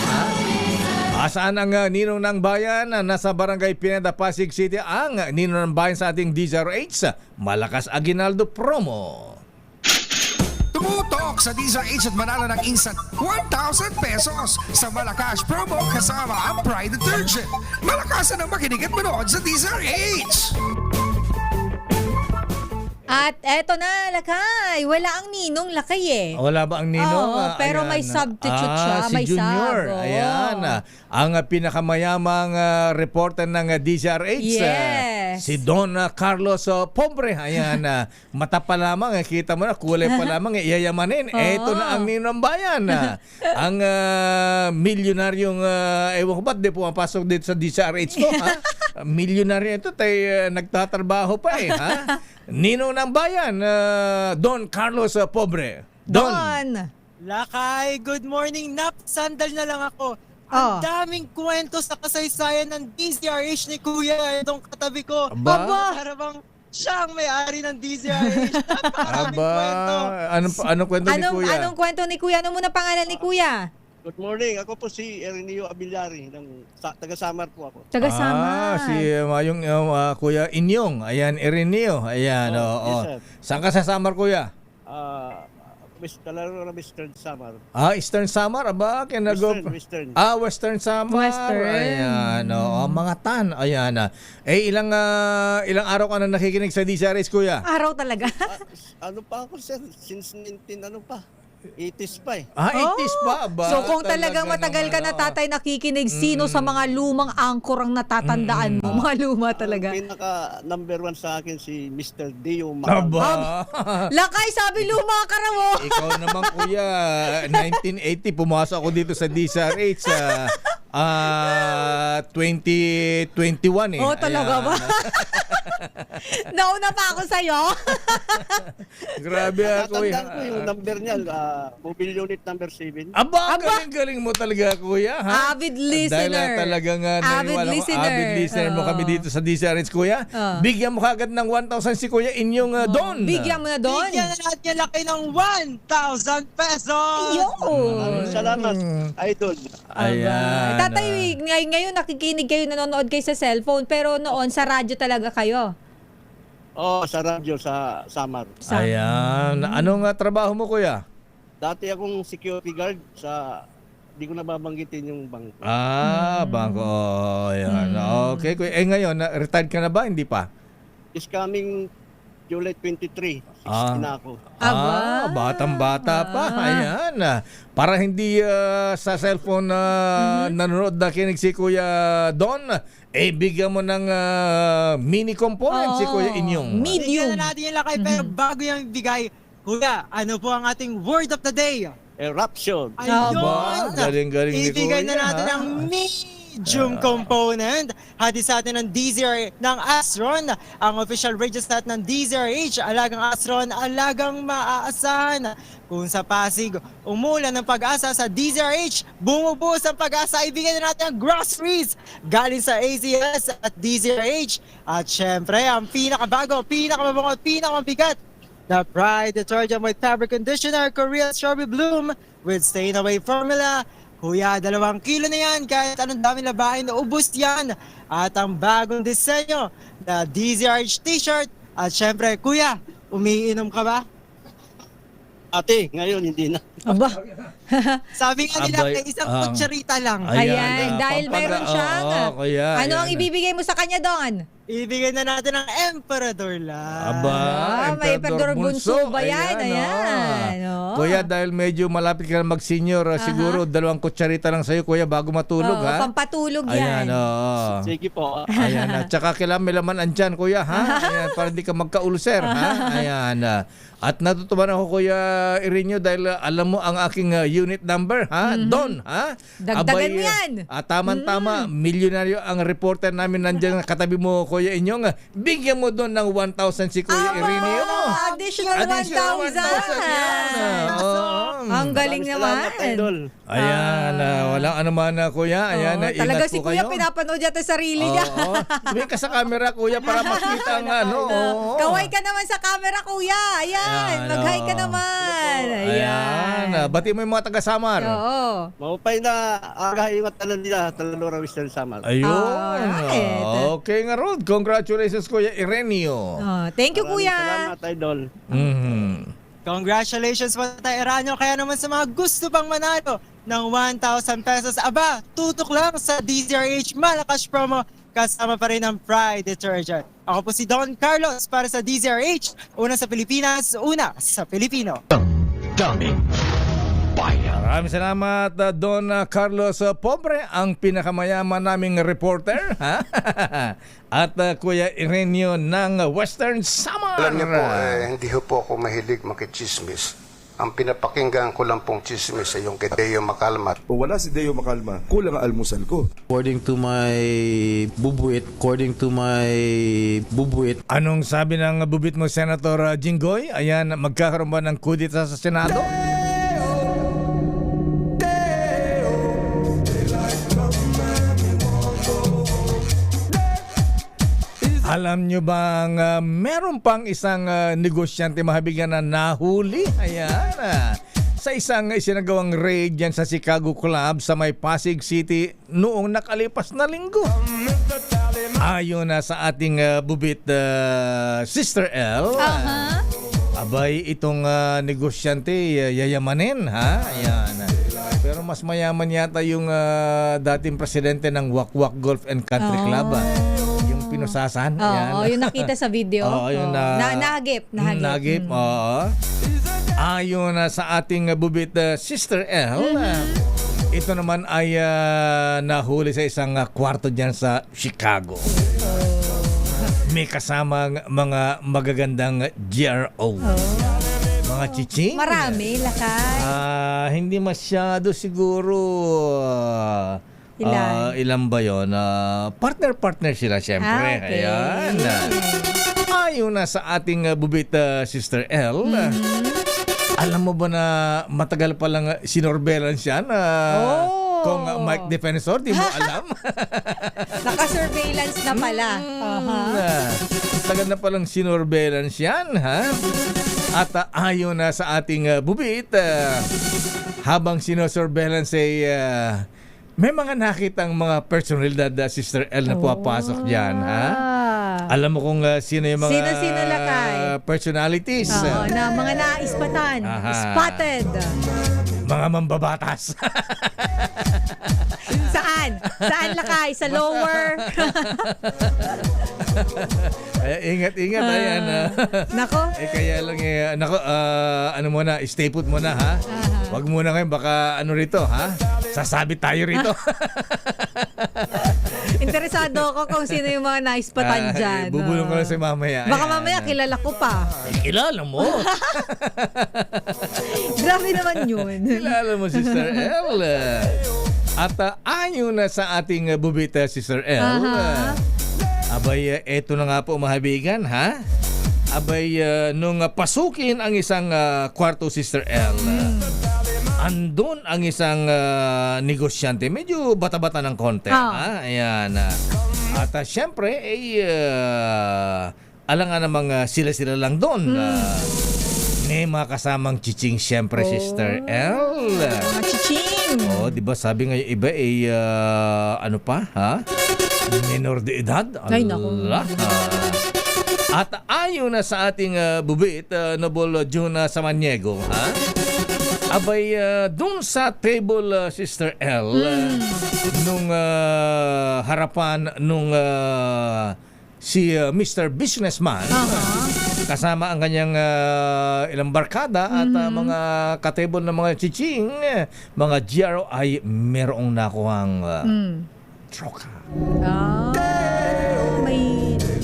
S3: Asaan ang Ninong ng Bayan? Nasa Barangay Pineda, Pasig City. Ang Ninong ng Bayan sa ating DZRH, Malakas Aguinaldo Promo.
S10: Tumutok sa DZRH at manalo ng instant 1,000 pesos sa Malakas promo kasama ang Pride Detergent. Malakasan ang makinig at manood sa DZRH!
S7: At eto na, Lakay. Wala ang ninong, Lakay eh.
S3: Wala ba ang Ninong?
S7: Oo, pero may substitute siya.
S3: Si
S7: May
S3: Junior.
S7: sub, oo.
S3: Ayan. Ang pinakamayamang reporter ng DZRH.
S7: Yes.
S3: Si Don Carlos Pobre. Ayan. Mata pa lamang. Kita mo na, kulay pa lamang. Iyayamanin. Eto na ang Ninong Bayan. Ang milyonaryong, ewan ko ba't di pumapasok dito sa DZRH ko? Milyonaryo ito. Tayo nagtatrabaho pa eh. Ha? Ninong ng Bayan, Don Carlos Pobre. Don.
S11: Lakay, good morning. Sandal na lang ako. Ang daming kwento sa kasaysayan ng DZRH ni Kuya itong katabi ko.
S3: Aba.
S11: Para bang siya ang may-ari ng DZRH. Napakaraming kwento.
S3: Anong kwento ni Kuya?
S7: Anong kwento ni Kuya? Ano muna pangalan ni Kuya?
S12: Good morning. Ako po si Ernio Abillari taga-Samar po ako.
S3: Si yung Kuya Inyong. Ayan, Ireneo. Ayan, oo.
S12: Yes, sir.
S3: Saan ka sa Samar, Kuya?
S12: Kalaro na Western Samar.
S3: Eastern Samar. Aba,
S12: Western.
S3: Western Samar.
S7: Western.
S3: Ayan, mga tan. Ayan. Ilang araw ka na nakikinig sa DZRH, Kuya?
S7: Araw talaga.
S12: Ano pa ako, sir? Since 80s pa eh.
S3: 80s pa ba?
S7: So kung talagang matagal ka na, tatay, nakikinig, sino sa mga lumang anchor ang natatandaan mo? Mga luma talaga.
S12: Pinaka number 1 sa akin si Mr. Dio
S3: Aba.
S7: Lakay, sabi luma ka raw.
S3: Ikaw naman, Kuya. 1980, pumasok ako dito sa DZRH. 2021 eh.
S7: Talaga ba? Nauna pa ako sa'yo.
S3: Grabe ako eh.
S12: Natandaan ko yung number niya, mobile unit number 7.
S3: Aba, galing mo talaga, Kuya. Ha?
S7: Avid listener.
S3: Dahil talagang
S7: Avid listener
S3: mo kami dito sa DZRH, Kuya. Bigyan mo kagad ng 1,000 si Kuya Inyong Don.
S7: Bigyan mo na, Don.
S11: Bigyan na natin yung laki ng 1,000 pesos.
S12: Salamat, idol.
S3: Ayan.
S7: Tatay, ngayon nakikinig kayo, nanonood kayo sa cellphone, pero noon sa radyo talaga kayo.
S12: Sa radyo sa Samar.
S3: Ayan. Anong trabaho mo, kuya?
S12: Dati akong security guard sa, di ko nababanggitin yung bangko.
S3: Bangko. Ayan. Okay, kuya. Ngayon, retired ka na ba? Hindi pa?
S12: Is coming July 23. 60 na ako.
S3: Batang-bata pa. Ayan. Para hindi sa cellphone nanonood na kinig si Kuya Don, bigyan mo ng mini component si Kuya Inyong.
S11: Bigyan na natin yung lakay, pero bago yung bigay, Kuya, ano po ang ating word of the day?
S12: Eruption.
S11: Ayun!
S3: Galing-galing ni
S11: Ibigay
S3: Kuya,
S11: na natin ang medium component. Hati sa atin ng DZR ng Astron, ang official radio stat ng DZRH, alagang Astron, alagang maaasahan. Kung sa Pasig, umulan ng pag-asa sa DZRH, bumubuhos ang pag-asa, ibigay na natin ang groceries galing sa ACS at DZRH. At syempre, ang pinakabago, pinakamabango at pinakamabigat, the Pride Detergent with Fabric Conditioner Korea Strawberry Bloom with Stain Away Formula. Kuya, 2 kilo na yan, kahit anong dami labahin, ubos yan. At ang bagong disenyo, the DZRH t-shirt. At syempre, Kuya, umiinom ka ba?
S12: Ate, ngayon hindi na.
S7: Aba.
S11: Sabi nga nila, isang kutsarita lang.
S7: Ayan, dahil mayroon siyang. Ano ang ibibigay mo sa kanya doon?
S11: Ibigay na natin ang Emperador lang.
S7: May Emperador Bunso ba yan? Ayan.
S3: Kuya, dahil medyo malapit ka na mag-senior, siguro 2 kutsarita lang sa'yo, Kuya, bago matulog, ha?
S7: Pampatulog yan.
S3: Ayan,
S12: Sige po.
S3: Ayan, at saka kailangan may laman andyan, Kuya, ha? Ayan, para hindi ka magka-ulcer, ha? Ayan, at natutuwa ako, Kuya Irinyo, dahil alam mo ang aking unit number, ha? Don, ha?
S7: Dagdagan mo yan.
S3: Tama-tama, milyonaryo ang reporter namin nandyan katabi mo, Kuya Inyong. Bigyan mo doon ng 1,000 si Kuya Irinyo.
S7: Additional 1,000. Ang galing naman.
S3: Ayan, walang anuman na, Kuya. Ayan, ingat
S7: talaga
S3: po
S7: si Kuya
S3: kayo.
S7: pinapanood yata sarili niya.
S3: Tumingin ka sa camera, Kuya, para makita ang
S7: Kaway ka naman sa camera, Kuya. Ayan, mag-hi ka naman. Ayan.
S3: Bati mo yung mga taga-Samar.
S7: Oo.
S12: Maupay na agahiwat talan nila, Talalora Western Samar.
S3: Ayun. Okay nga, Rod. Congratulations, Kuya Irenio.
S7: Thank you, Kuya.
S12: Salamat, Idol.
S11: Congratulations po tayo, Eranio. Kaya naman sa mga gusto pang manalo ng 1,000 pesos, aba, tutok lang sa DZRH Malakas Promo, kasama pa rin ang Pride Detergent. Ako po si Don Carlos para sa DZRH, una sa Pilipinas, una sa Pilipino.
S5: Daming bayan.
S3: Maraming salamat, Don Carlos Pobre, ang pinakamayaman naming reporter. Ha? At Kuya Irenio ng Western Samar.
S13: Alam niyo po, hindi po ako mahilig makichismis. Ang pinapakinggan ko lang pong chismis ay yung kay Deo Macalma.
S14: Kung wala si Deo Macalma, kulang ang almusal ko.
S15: According to my bubuit.
S3: Anong sabi ng bubit mo, Senator Jinggoy? Ayan, magkakaroon ba ng kudita sa Senado? Alam nyo bang meron pang isang negosyante mahabigan na nahuli? Ayan. Sa isang isinagawang raid dyan sa Chicago Club sa may Pasig City noong nakalipas na linggo. Ayon na sa ating bubit Sister L. Abay, itong negosyante yayamanin, ha? Ayan. Pero mas mayaman yata yung dating presidente ng Wakwak Golf and Country Club. Pinusasan.
S7: Yung nakita sa video.
S3: Yun
S7: Nahagip.
S3: Ayon sa ating bubit Sister L, ito naman ay nahuli sa isang kwarto dyan sa Chicago. May kasamang mga magagandang GRO. Mga chiching.
S7: Marami, lakay.
S3: Hindi masyado siguro. Ilan ba yun? Partner sila, syempre.
S7: Okay.
S3: Ayan. Ayon na sa ating bubit Sister L, alam mo ba na matagal pa lang sinorbelan siya na kung Mike Defensor, di mo alam?
S7: Naka-surveillance na pala.
S3: Tagal na palang sinorbelan siya, ha? At ayon na sa ating bubit, habang sinosurveillance ay may mga nakitang mga personalidad, Sister L, na pumapasok dyan, ha? Alam mo kung sino yung mga
S7: Sino-sino lakay?
S3: personalities.
S7: Oo, na mga naispatan.
S3: Aha.
S7: Spotted.
S3: Mga mambabatas.
S7: Saan? Saan lakay? Sa lower?
S3: Ay, ingat-ingat. Ayan.
S7: Nako.
S3: Kaya lang nako, ano muna, stay put muna ha. Wag muna ngayon, baka ano rito ha. Sasabit tayo rito.
S7: Interesado ako kung sino yung mga naispatan dyan.
S3: Bubulong ko lang si mamaya.
S7: Baka mamaya kilala ko pa.
S3: Kilala mo.
S7: Grabe naman yun.
S3: Kilala mo si Sir L. At ayon na sa ating bubita si Sir L. Abay, eto na nga po mga kaibigan, ha? Abay, nung pasukin ang isang kwarto si Sir L, andun ang isang negosyante. Medyo bata-bata ng konti. Ha? Ayan. At syempre, alang nga namang sila-sila lang doon. May mga kasamang chiching syempre, Sister L.
S7: Mga chiching.
S3: Di ba sabi nga yung iba ano pa, ha? Minor de edad.
S7: Ay, naku.
S3: At ayon na sa ating bubit, Noble Juna Samaniego, ha? Abay, dun sa table, Sister L, nung harapan nung si Mr. Businessman, kasama ang kanyang ilang barkada at mga katable ng mga chiching, mga GRO ay merong nakuhang troka.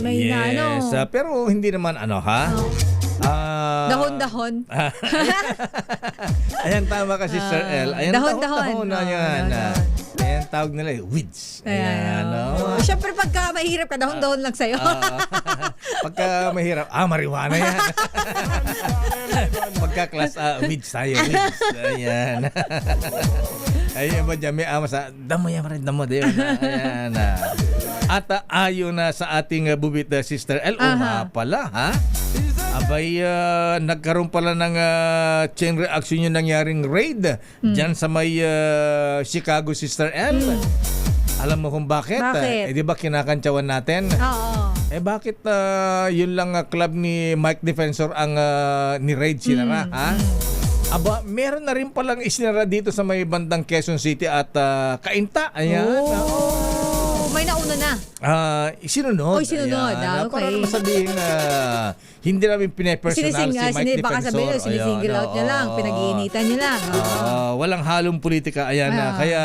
S7: May
S3: yes,
S7: ano.
S3: pero hindi naman ano ha.
S7: Dahon-dahon.
S3: Ayan, tama ka, Sister L. Ayan, dahon-dahon na yan. Ayan, tawag nila Weeds. Ayan,
S7: Siyempre, pagka mahirap ka, dahon-dahon lang sa'yo.
S3: Pagka mahirap, marijuana yan. Pagka class weeds tayo, weeds. Ayan. Ayun ba dyan, may sa damo yan rin, damo din. Ayan. At ayon na sa ating bubit Sister L, pala, ha? Abay, nagkaroon pala ng chain reaction yung nangyaring raid dyan sa may Chicago, Sister L. Alam mo kung bakit?
S7: Bakit?
S3: Di ba kinakantsawan natin?
S7: Oo.
S3: Bakit yun lang club ni Mike Defensor ang ni-raid sinara, ha? Aba, meron na rin palang isinara dito sa may bandang Quezon City at Cainta. Ayan.
S7: May nauna na.
S3: Sinunod.
S7: Sinunod.
S3: Ayan.
S7: Okay.
S3: Para naman sabihin hindi namin pinepersonal si Mike Defensor.
S7: Baka sabihin, sinisingle out niya lang, pinag-iinitan niya lang.
S3: Walang halong politika. Ayan na. Kaya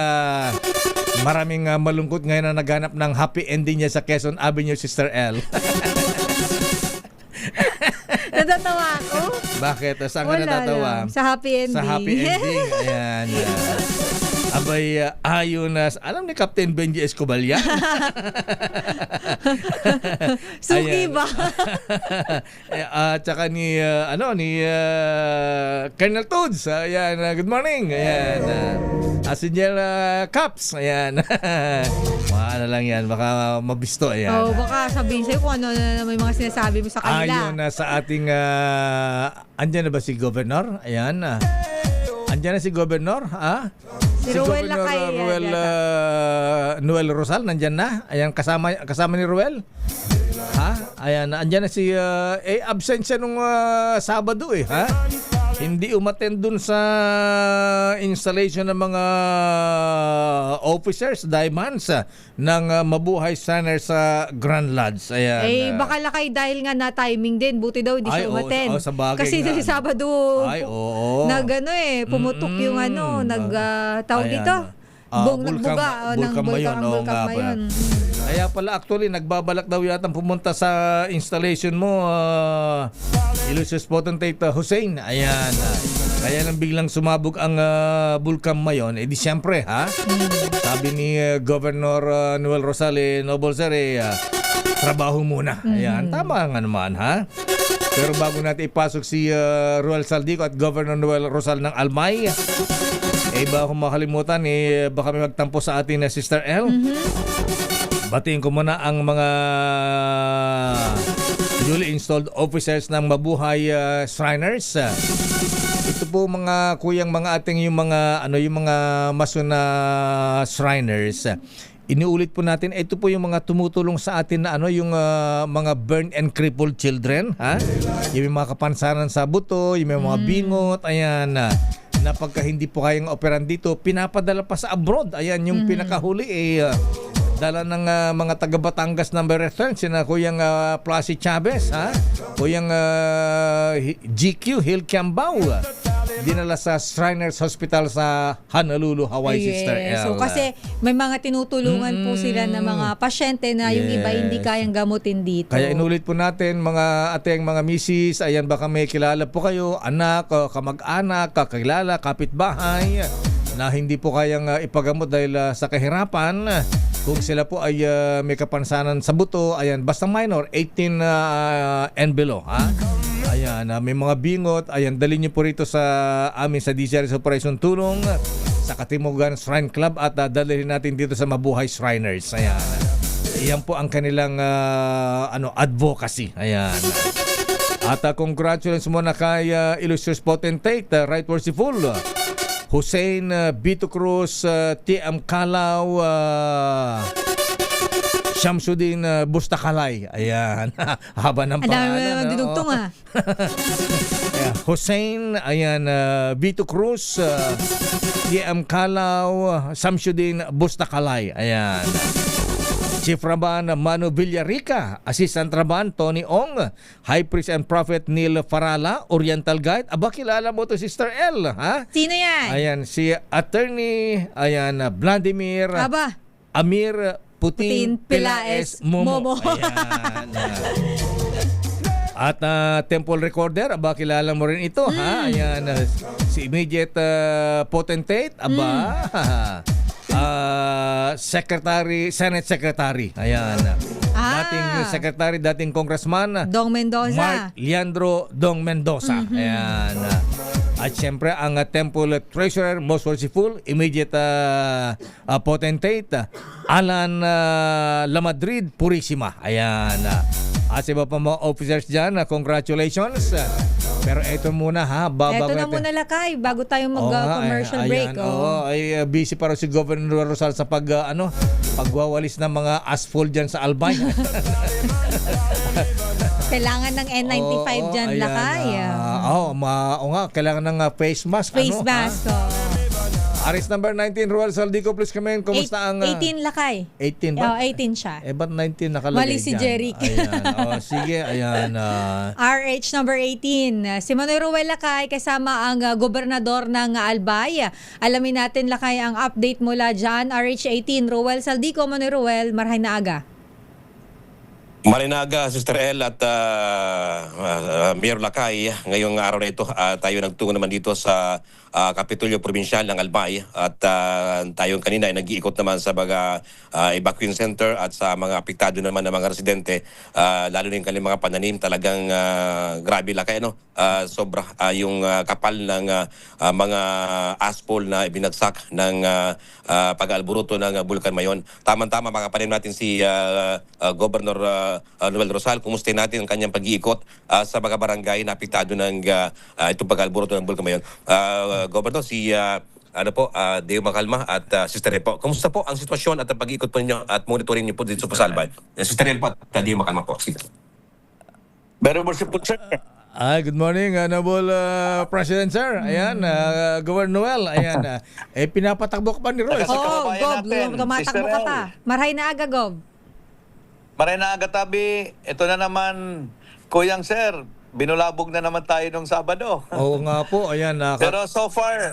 S3: maraming malungkot ngayon na naghanap ng happy ending niya sa Quezon Avenue, Sister L.
S7: Natatawa ako.
S3: Bakit? Saan ka natatawa?
S7: Sa happy ending.
S3: Sa happy ending. Ayan. Abay, ayon na, alam ni Captain Benji Escobar yan?
S7: Suki ba?
S3: At saka ni Colonel Toads. Ayan, good morning. Ayan. Senior Caps. Ayan. Ano lang yan, baka mabisto. Ayan.
S7: Baka sabihin sa'yo kung ano na may mga sinasabi mo sa kanila.
S3: Ayon na sa ating, andyan na ba si Governor? Ayan. Andyan na si Governor, ha?
S7: Si Ruel
S3: Governor
S7: Lakay.
S3: Noel Rosal, nandyan na. Ayan, kasama ni Ruel. Ha? Ayan, andyan na si absent siya nung Sabado ha? Hindi umattend dun sa installation ng mga officers, diamonds ng Mabuhay Center sa Grand Lodge. Ayan.
S7: Baka Lakay dahil nga na timing din. Buti daw hindi siya umattend.
S3: Sa bagay
S7: kasi
S3: nga.
S7: sa Sabado, pumutok yung tawag dito. Nagbuga ng Bulkan Mayon.
S3: Kaya pala actually nagbabalak daw yata pumunta sa installation mo, Illustrious Potentate Hussein. Ayan. Kaya nang biglang sumabog ang Bulkan Mayon, di siyempre ha. Sabi ni Governor Noel Rosal Noble Sir, trabaho muna. Ayan, tama nga naman ha. Pero bago natin ipasok si Ruel Saldico at Governor Noel Rosal ng Almay, baka kung makalimutan, baka may magtampo sa atin na Sister L. Batiin ko muna ang mga duly installed officers ng Mabuhay Shriners. Ito po mga kuyang mga ating yung mga maso na Shriners. iniulit po natin, ito po yung mga tumutulong sa atin na yung mga burned and crippled children, ha? Yung mga kapansanan sa buto, yung mga bingot, ayan, na pagka hindi po kayang operan dito, pinapadala pa sa abroad. Ayan, yung pinakahuli dala ng mga taga Batangas number return, sina Kuyang Placi Chavez, ha? Kuyang GQ Hill Kiambao, dinala sa Shriners Hospital sa Honolulu, Hawaii, Sister El.
S7: So kasi may mga tinutulungan po sila na mga pasyente na yung iba hindi kayang gamutin dito.
S3: Kaya inulit po natin, mga ateng, mga misis, ayan, baka may kilala po kayo, anak, kamag-anak, kakilala, kapitbahay, na hindi po kayang ipagamot dahil sa kahirapan. Kung sila po ay may kapansanan sa buto, ayan, basta minor, 18 and below, ha? Ayan, may mga bingot, ayan, dalhin niyo po rito sa amin sa DCRS Operation Tulong, sa Katimugan Shrine Club, at dalhin natin dito sa Mabuhay Shriners. Ayan. Iyan po ang kanilang advocacy. Ayan. At congratulations muna kay Illustrious Potentate, Right Worshipful Hussein Bito Cruz, T.M. Kalaw, Shamsuddin Bustakalay. Ayan. Haba ng pangalan.
S7: Ang dami dinugtong, ha?
S3: Ayan. Hussein, ayan, Bito Cruz, T.M. Kalaw, Shamsuddin Bustakalay. Ayan. Chief Raban Manu Villarica, Assistant Raban Tony Ong, High Priest and Prophet Neil Farala, Oriental Guide. Aba, kilala mo to, Sister L, ha?
S7: Sino yan?
S3: Ayan, si Attorney, ayan, Vladimir Amir Putin Pilaes Momo. Ayan. At Temple Recorder, aba, kilala mo rin ito, ha? Ayan, si Immediate Potentate, aba, Secretary, Senate Secretary. Ayan. Dating Secretary, dating Congressman
S7: Dong Mendoza.
S3: Mark Leandro Dong Mendoza. Ayan. At syempre ang Temple Treasurer, Most Worshipful, Immediate Potentate, Alan Lamadrid Purisima. Ayan. At sa iba pa mga officers dyan, congratulations. Pero ito muna, ha,
S7: Ito na muna, Lakay, bago tayo mag-commercial break.
S3: Ay busy para si Governor Rosal sa pagwawalis ng mga asphalt dyan sa Albay.
S7: Kailangan ng N95 dyan, Lakay.
S3: Kailangan ng face mask.
S7: Face mask.
S3: Arrest number 19, Ruel Saldico, please come in. Kumusta ang...
S7: 18, Lakay.
S3: 18 ba?
S7: 18 siya.
S3: Ba't 19 nakalagay
S7: Mali si
S3: dyan?
S7: Jeric.
S3: Ayan. Sige, ayan.
S7: RH number 18. Si Manoy Ruel, Lakay, kasama ang gobernador ng Albay. Alamin natin, Lakay, ang update mula dyan. RH 18, Ruel Saldico, Manoy Ruel, marhay na aga.
S16: Marinaga, Sister El at Mayor Lakay, ngayong araw na ito tayo nagtungo naman dito sa Kapitolyo Provincial ng Albay at tayo kanina ay nag-iikot naman sa mga evacuation center at sa mga apektado naman ng mga residente, lalo na yung kanilang mga pananim. Talagang grabe, Lakay, sobra yung kapal ng mga asphalt na ibinagsak ng pag-alburuto ng Bulkan Mayon. Tama-tama makapanin natin si Governor Noel Rosal. Kumustahin natin ang kanyang pag-iikot sa mga barangay na apektado ng itong pag-alburuto ng Bulkan Mayon. Governor, si Deo Macalma at Sister El po. Kumusta po ang sitwasyon at ang pag-iikot po ninyo at monitoring niyo po dito sa Albay? Sister El po at Deo Macalma po. Sige.
S5: Very merciful, sir.
S3: Good morning, Honorable President, sir. Ayan, Governor Noel. Ayan, pinapatakbo ka pa ni Roy.
S7: Gob, tumatakbo ka pa. Marhay na aga, Gob.
S5: Maray na aga, Tabi. Ito na naman, Kuyang Sir. Binulabog na naman tayo nung Sabado.
S3: Oo nga po, ayan.
S5: Pero so far,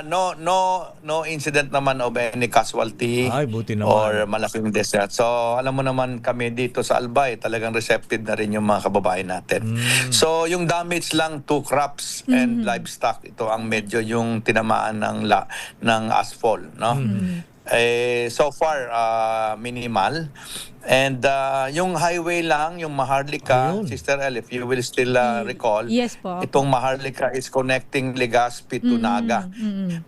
S5: no incident naman of any casualty.
S3: Ay, buti naman.
S5: Or malaking death. So alam mo naman kami dito sa Albay, talagang receptive na rin yung mga kababayan natin. So yung damage lang to crops and livestock, ito ang medyo yung tinamaan ng asphalt, no? So far minimal. And yung highway lang, yung Maharlika, Sister El, if you will still recall,
S7: Yes po.
S5: itong Maharlika is connecting Legazpi to Naga.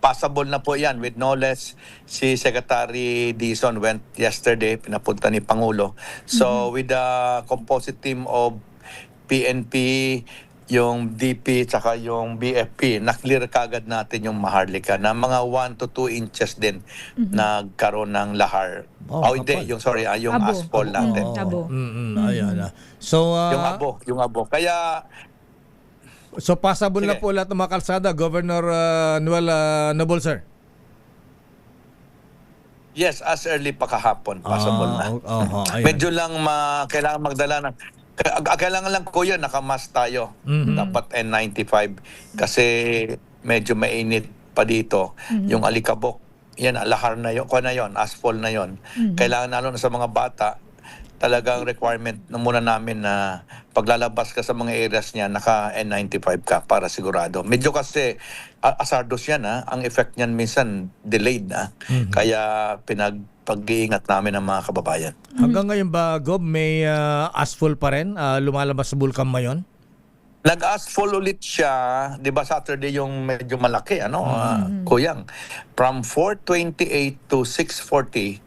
S5: Passable na po yan with no less. Si Secretary Dizon went yesterday, pinapunta ni Pangulo. So with the composite team of PNP, yung DP tsaka yung BFP, na-clear kagad natin yung Maharlika na mga 1 to 2 inches din nagkaroon ng lahar. Hindi,
S3: kapal.
S5: yung
S7: Abo.
S5: asphalt natin.
S7: Abo.
S3: Ayan. So,
S5: Yung abo. Kaya
S3: so passable na
S5: Sige.
S3: po lahat ng mga kalsada, Governor Noel Noble, sir?
S5: yes, as early pa kahapon, possible na.
S3: Ayan.
S5: Medyo lang kailangan magdala ng kailangan lang kuya nakamas tayo. Dapat N95 kasi medyo mainit pa dito. Yung alikabok, yan lahar na 'yon, asphalt na 'yon. Kailangan lalo na sa mga bata, talagang requirement na muna namin na paglalabas ka sa mga areas niya, naka N95 ka para sigurado. Medyo kasi asardos yan ang effect niyan minsan delayed Kaya pag-iingat namin ang mga kababayan.
S3: Hanggang ngayon ba, Gob, may asphalt pa rin lumalabas sa Bulkan Mayon?
S5: Nag-asphalt ulit siya, 'di ba Saturday yung medyo malaki kuyang. From 428 to 640,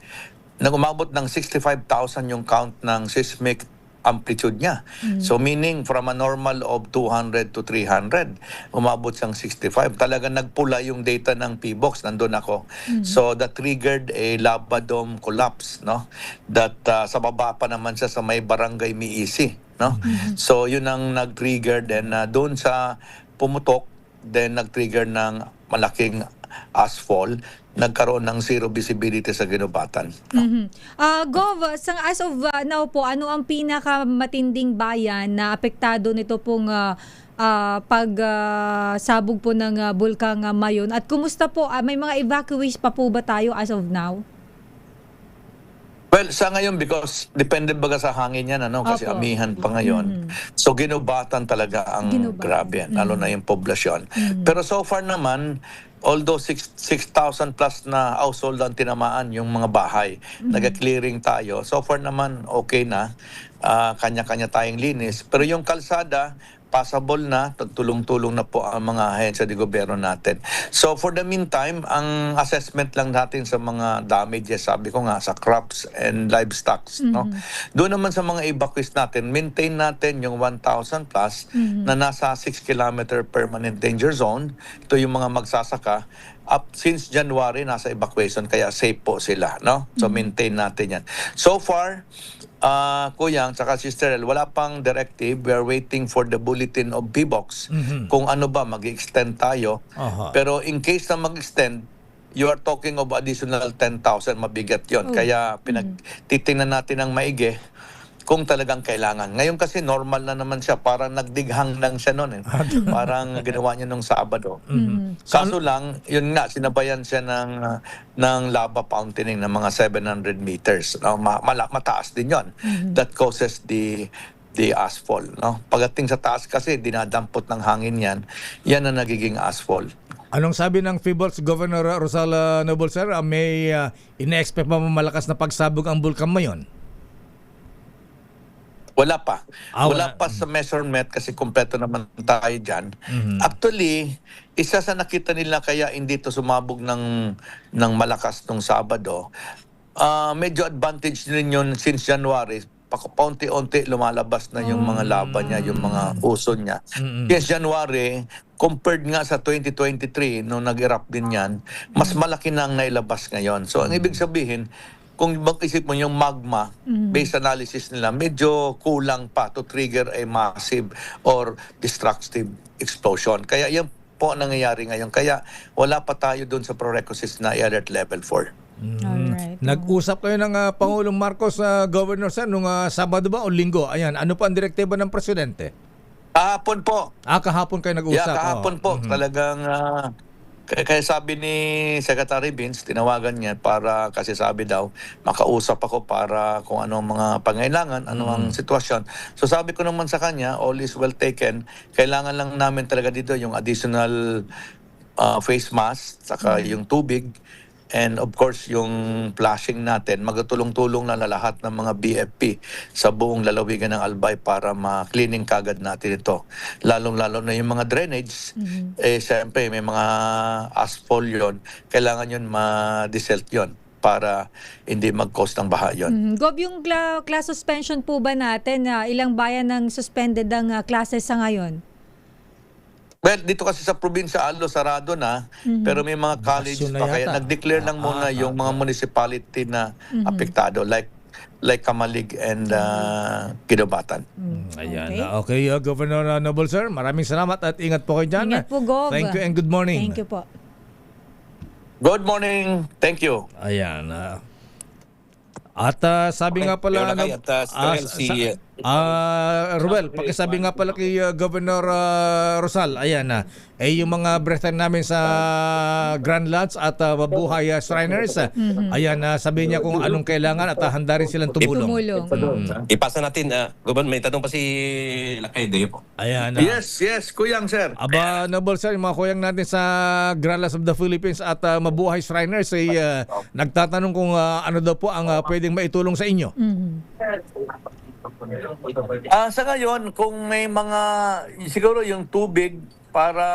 S5: umabot ng 65,000 yung count ng seismic amplitude niya. So meaning from a normal of 200 to 300, umabot siyang 65. Talagang nagpula yung data ng PBOX, nandun ako. So that triggered a lava dome collapse, no? That sa baba pa naman siya sa may barangay Miisi, no? So yun ang nag-trigger, then doon sa pumutok, then nag-trigger ng malaking asphalt, nagkaroon ng zero visibility sa ginubatan.
S7: Gov, as of now po, ano ang pinakamatinding bayan na apektado nito pong pagsabog po ng Bulkang Mayon? At kumusta po, may mga evacuees pa po ba tayo as of now?
S5: Well, sa ngayon, because depende baga sa hangin yan, kasi
S7: Opo.
S5: amihan pa ngayon. So, ginubatan talaga ang grabe, lalo na yung poblasyon. Pero so far naman, although 6,000 plus na household ang tinamaan yung mga bahay, nag-clearing tayo, so far naman okay na, kanya-kanya tayong linis. Pero yung kalsada, passable na, tulong-tulong na po ang mga ahensya de gobyerno natin. So for the meantime, ang assessment lang natin sa mga damages, sabi ko nga, sa crops and livestock. No? Doon naman sa mga evacuees natin, maintain natin yung 1,000 plus na nasa 6 kilometer permanent danger zone. Ito yung mga magsasaka. Up since January, nasa evacuation, kaya safe po sila. No? So maintain natin yan. So far, Kuyang, tsaka Sister El, wala pang directive. We are waiting for the bulletin of PBOX kung ano ba mag-extend tayo. Pero in case na mag-extend, you are talking of additional 10,000, mabigat yon. Kaya pinagtitingnan natin ng maigi kung talagang kailangan. Ngayon kasi normal na naman siya, parang nagdighang lang siya noon. Parang ginawa niya nung Sabado. Kaso lang, yun nga, sinabayan siya ng lava fountaining ng mga 700 meters. Mataas din yon. That causes the asphalt. No? Pagdating sa taas kasi, dinadampot ng hangin yan ang nagiging asphalt.
S3: Anong sabi ng PBOX Governor Rosal Noble, sir? May ina-expect pa malakas na pagsabog ang Bulkan Mayon?
S5: Wala pa. Wala pa sa measurement kasi kumpleto naman tayo dyan. Actually, isa sa nakita nila kaya hindi to sumabog ng malakas nung Sabado, medyo advantage din yun since January. Paunti-unti lumalabas na yung mga lava niya, yung mga uso niya. Yes, January, compared nga sa 2023, nung nag-erupt din yan, mas malaki na ang nailabas ngayon. So, ang ibig sabihin, kung mag-isip mo yung magma, based analysis nila, medyo kulang pa to trigger a massive or destructive explosion. Kaya yan po ang nangyayari ngayon. Kaya wala pa tayo doon sa prerequisites na alert level 4.
S7: Alright.
S3: Nag-usap kayo ng Pangulong Marcos, Governor, sir, nung Sabado ba o Linggo? Ayan, ano pa ang direktiba ng Presidente?
S5: Kahapon po.
S3: Kahapon kayo nag-usap?
S5: Yeah, kahapon po. Talagang... Kaya sabi ni Secretary Vince, tinawagan niya para kasi sabi daw, makausap ako para kung ano ang mga pangailangan, ano ang sitwasyon. So sabi ko naman sa kanya, all is well taken. Kailangan lang namin talaga dito yung additional face mask, saka yung tubig, and of course yung flashing natin. Magtulong-tulong na lahat ng mga BFP sa buong lalawigan ng Albay para ma-cleaning kagad natin ito. Lalong-lalo na yung mga drainage, siyempre may mga asphalt yun. Kailangan yun ma-desalt yun para hindi mag-cause ng baha yun.
S7: Gob, yung class suspension po ba natin, ilang bayan ng suspended ang classes sa ngayon?
S5: Well, dito kasi sa probinsya, Aldo, sarado na, pero may mga college
S3: Basyo na
S5: pa, kaya
S3: yata.
S5: nag-declare lang muna yung mga municipality na apektado, like Kamalig and Kidobatan.
S3: Ayan. Okay, Governor Noble, sir. Maraming salamat at ingat po kayo dyan.
S7: Ingat po, Gov.
S3: Thank you and good morning.
S7: Thank you po.
S5: Good morning. Thank you.
S3: Ayan. At sabi nga pala,
S16: Mayor Lakay at Strel,
S3: Ruel, pakisabi nga pala kay Governor Rosal, ayan na, yung mga brethren namin sa Grand Lodge at Mabuhay Shriners, ayan na, sabi niya kung anong kailangan at handa rin silang tumulong.
S16: Ipasa natin, Governor, may tanong pa si Lakay Deo po.
S3: Ayan na.
S5: Yes, Kuyang, sir.
S3: Aba, Noble Sir, yung mga kuyang natin sa Grand Lodge of the Philippines at Mabuhay Shriners ay nagtatanong kung ano daw po ang pwedeng maitulong sa inyo.
S5: Sa ngayon, kung may mga, siguro yung tubig para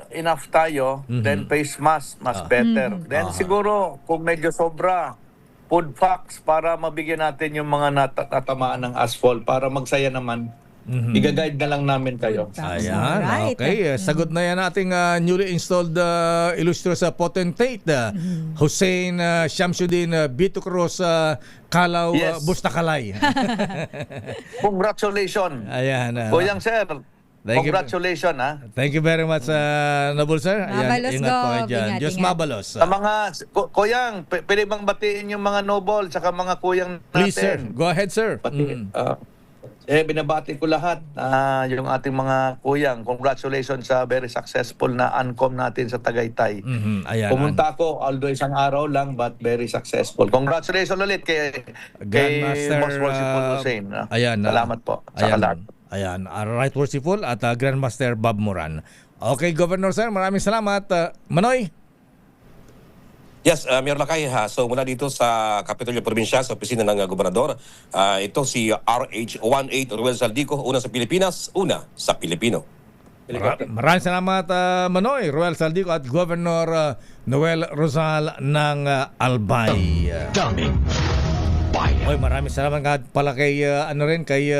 S5: enough tayo, then face mask, mas better. Then siguro, kung medyo sobra, food packs para mabigyan natin yung mga natamaan ng asphalt para magsaya naman. Iga-guide na lang namin kayo.
S3: Ayan,
S7: Right.
S3: okay. Sagot na yan ating newly installed illustrious potentate, Hussein Shamsuddin Bito Cruz Kalaw
S5: Yes.
S3: Bustakalay.
S5: Congratulations.
S3: Ayan.
S5: Kuyang, sir.
S3: Thank you.
S5: Congratulations, ha.
S3: Thank you very much, Noble Sir.
S7: Mabalos,
S3: ingat po kayo
S7: Gov.
S3: dyan.
S7: Ingat,
S3: Diyos
S7: ingat.
S3: mabalos.
S5: Sa mga, Kuyang, pwede bang batiin yung mga noble tsaka mga kuyang natin?
S3: Please, sir. Go ahead, sir.
S5: Binabati ko lahat yung ating mga kuyang. Congratulations sa very successful na ANCOM natin sa Tagaytay.
S3: Ayan.
S5: Pumunta ako, although isang araw lang, but very successful. Congratulations ulit kay
S3: Grandmaster,
S5: Most Worshipful Hussein.
S3: ayan,
S5: Salamat po sa kalag.
S3: Ayan, Right Worshipful at Grandmaster Bob Moran. Okay, Governor Sir, maraming salamat. Manoy?
S16: Yes, Mayor Lakay, so mula dito sa Kapitolyo Provincial, sa opisina ng Gobernador, ito si RH18 Ruel Saldico, una sa Pilipinas, una sa Pilipino.
S3: Maraming salamat, Manoy, Ruel Saldico at Governor Noel Rosal ng Albay. Oy, maraming salamat nga pala kay kay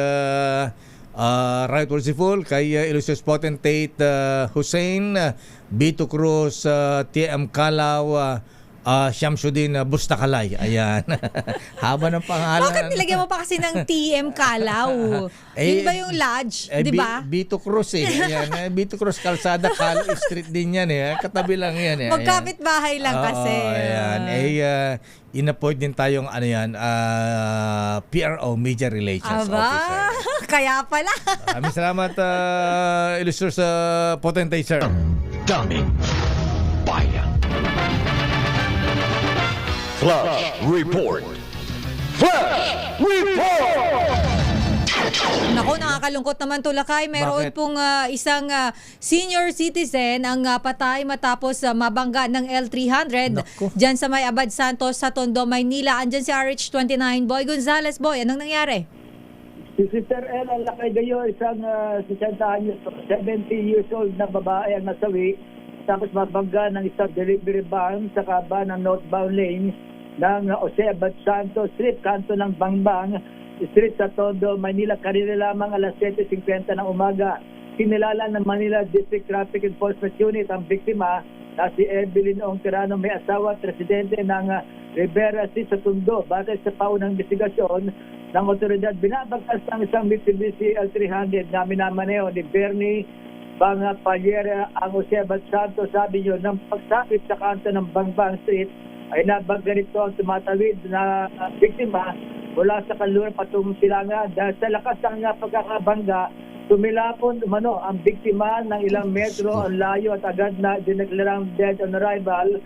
S3: Right Worshipful, kay Illustrious Potentate Hussein Bito Cruz TM Kalaw Shamsuddin Bustakalay. Ayan. Haba ng pangalan.
S7: Bakit nilagyan mo pa kasi ng TM Kalaw? Yun ba yung lodge? Di ba?
S3: Bito Cruz eh. Ayan, Bito Cruz Kalsada, Kalaw Street din yan eh. Katabi lang yan eh.
S7: Magkapit bahay lang kasi.
S3: Ayan. In-appoint din tayong PRO, Media Relations Officer.
S7: Kaya pala.
S3: Maraming salamat, Illustrious Potentate, sir.
S8: Daming bayan. Flash Report. Flash Report!
S7: Naku, nakakalungkot naman to, Lakay. Meron
S3: Bakit?
S7: pong isang senior citizen ang patay matapos mabangga ng L300 dyan sa may Abad Santos sa Tondo, Maynila. Andyan si RH29 Boy Gonzales. Boy, anong nangyari?
S17: Si Sister El ang lakay gayo, isang 70 years old na babae ang nasawi tapos mabangga ng isang delivery van sa kaba ng northbound lane ng Jose Abad Santos Street, kanto ng Bangbang Street sa Tondo, Manila. Kanina lamang alas 7:50 ng umaga. Kinilala ng Manila District Traffic Enforcement Unit ang biktima na si Evelyn Ong Tirano, may asawa at residente ng Rivera Street sa Tondo. Batay sa paunang investigasyon ng otoridad, binabagtas ng isang Mitsubishi L300 na minamaneho ni Bernie Banga Paliera ang Jose Abad Santos. Sabi nyo, ng pagsapit sa kanto ng Bangbang Street ay nabagga nito ang tumatawid na biktima mula sa kanluran patungong Silangan. Dahil sa lakas ng pagkakabangga, tumilapon ang biktima ng ilang metro ang layo at agad na dineklarang dead on arrival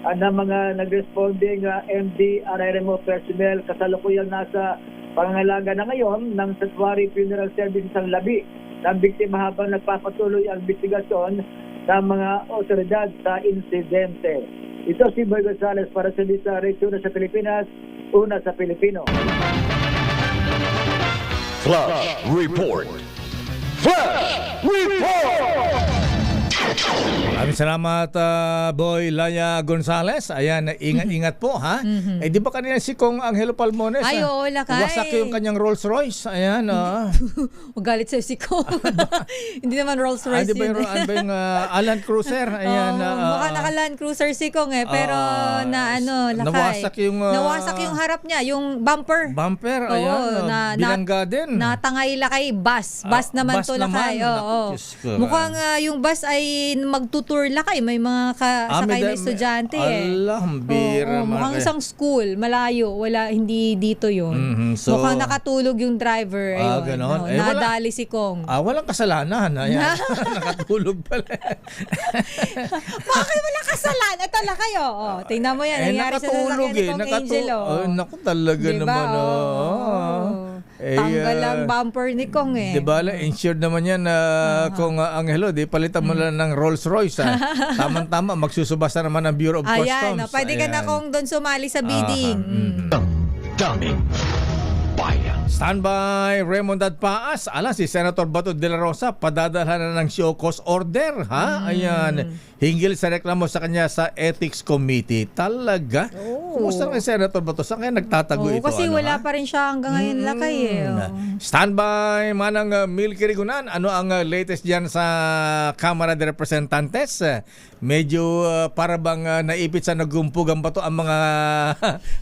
S17: ng mga nag-responding MDRRMO personnel. Kasalukuyang nasa pangangalaga na ngayon ng Sanctuary Funeral Services ang labi ng biktima habang nagpapatuloy ang investigasyon ng mga otoridad sa insidente. Ito si Boy Gonzales para sa Lisa Radio na sa Pilipinas, una sa Pilipino.
S8: Flash Report. Flash Report!
S3: Maraming salamat, Boy Laya Gonzales. Ayan, ingat-ingat po, ha? Eh, di ba kanina si Kong Angelo Palmones?
S7: Ay, oo, lakay.
S3: Wasak yung kanyang Rolls Royce. Ayan,
S7: Magalit sa'yo si Ko. Hindi naman Rolls Royce
S3: di ba
S7: yun.
S3: ano ba yung Land Cruiser? Ayan.
S7: Mukha naka-Land Cruiser si Kong pero lakay.
S3: Nawasak yung
S7: harap niya, yung bumper.
S3: Bumper,
S7: Oo,
S3: ayan. Bilangga din.
S7: Natangay lakay, bus. Bus naman
S3: bus
S7: to lakay.
S3: naman.
S7: Oo.
S3: Naku, Diyos ko.
S7: Mukhang yung bus ay magtutour lakay. May mga kasakay na estudyante
S3: Bira.
S7: Mukhang isang school, malayo. Hindi dito yun.
S3: So,
S7: mukhang nakatulog yung driver. Ayun,
S3: ganon.
S7: nadali si Kong.
S3: Walang kasalanan. Ayan. Nakatulog pala.
S7: Bakit wala kasalanan? Ito lang kayo. Tingnan mo yan. Nangyari sa sasakyan ni Kong Angel.
S3: Naku, talaga
S7: Diba?
S3: naman.
S7: Tanggal ang bumper ni Kong
S3: Di ba, insured naman yan kung Angelo, di palitan mo lang ng Rolls Royce. Tama-tama, magsusubasta naman ng Bureau of Customs.
S7: Ayan, pwede ka na kung doon sumali sa bidding.
S3: Standby, Raymond at Paas. Si Senator Bato de la Rosa, padadalhan na ng show cause order, ha? Ayan. Hinggil sa reklamo sa kanya sa Ethics Committee. Talaga? Kumusta ng Senator Bato? Saan kaya nagtatago ito?
S7: Kasi wala pa rin siya hanggang ngayon lakay.
S3: Standby, Manang Milky Rigunan. Ano ang latest dyan sa Kamara de Representantes? Medyo para bang naipit sa nagumpugang bato ang mga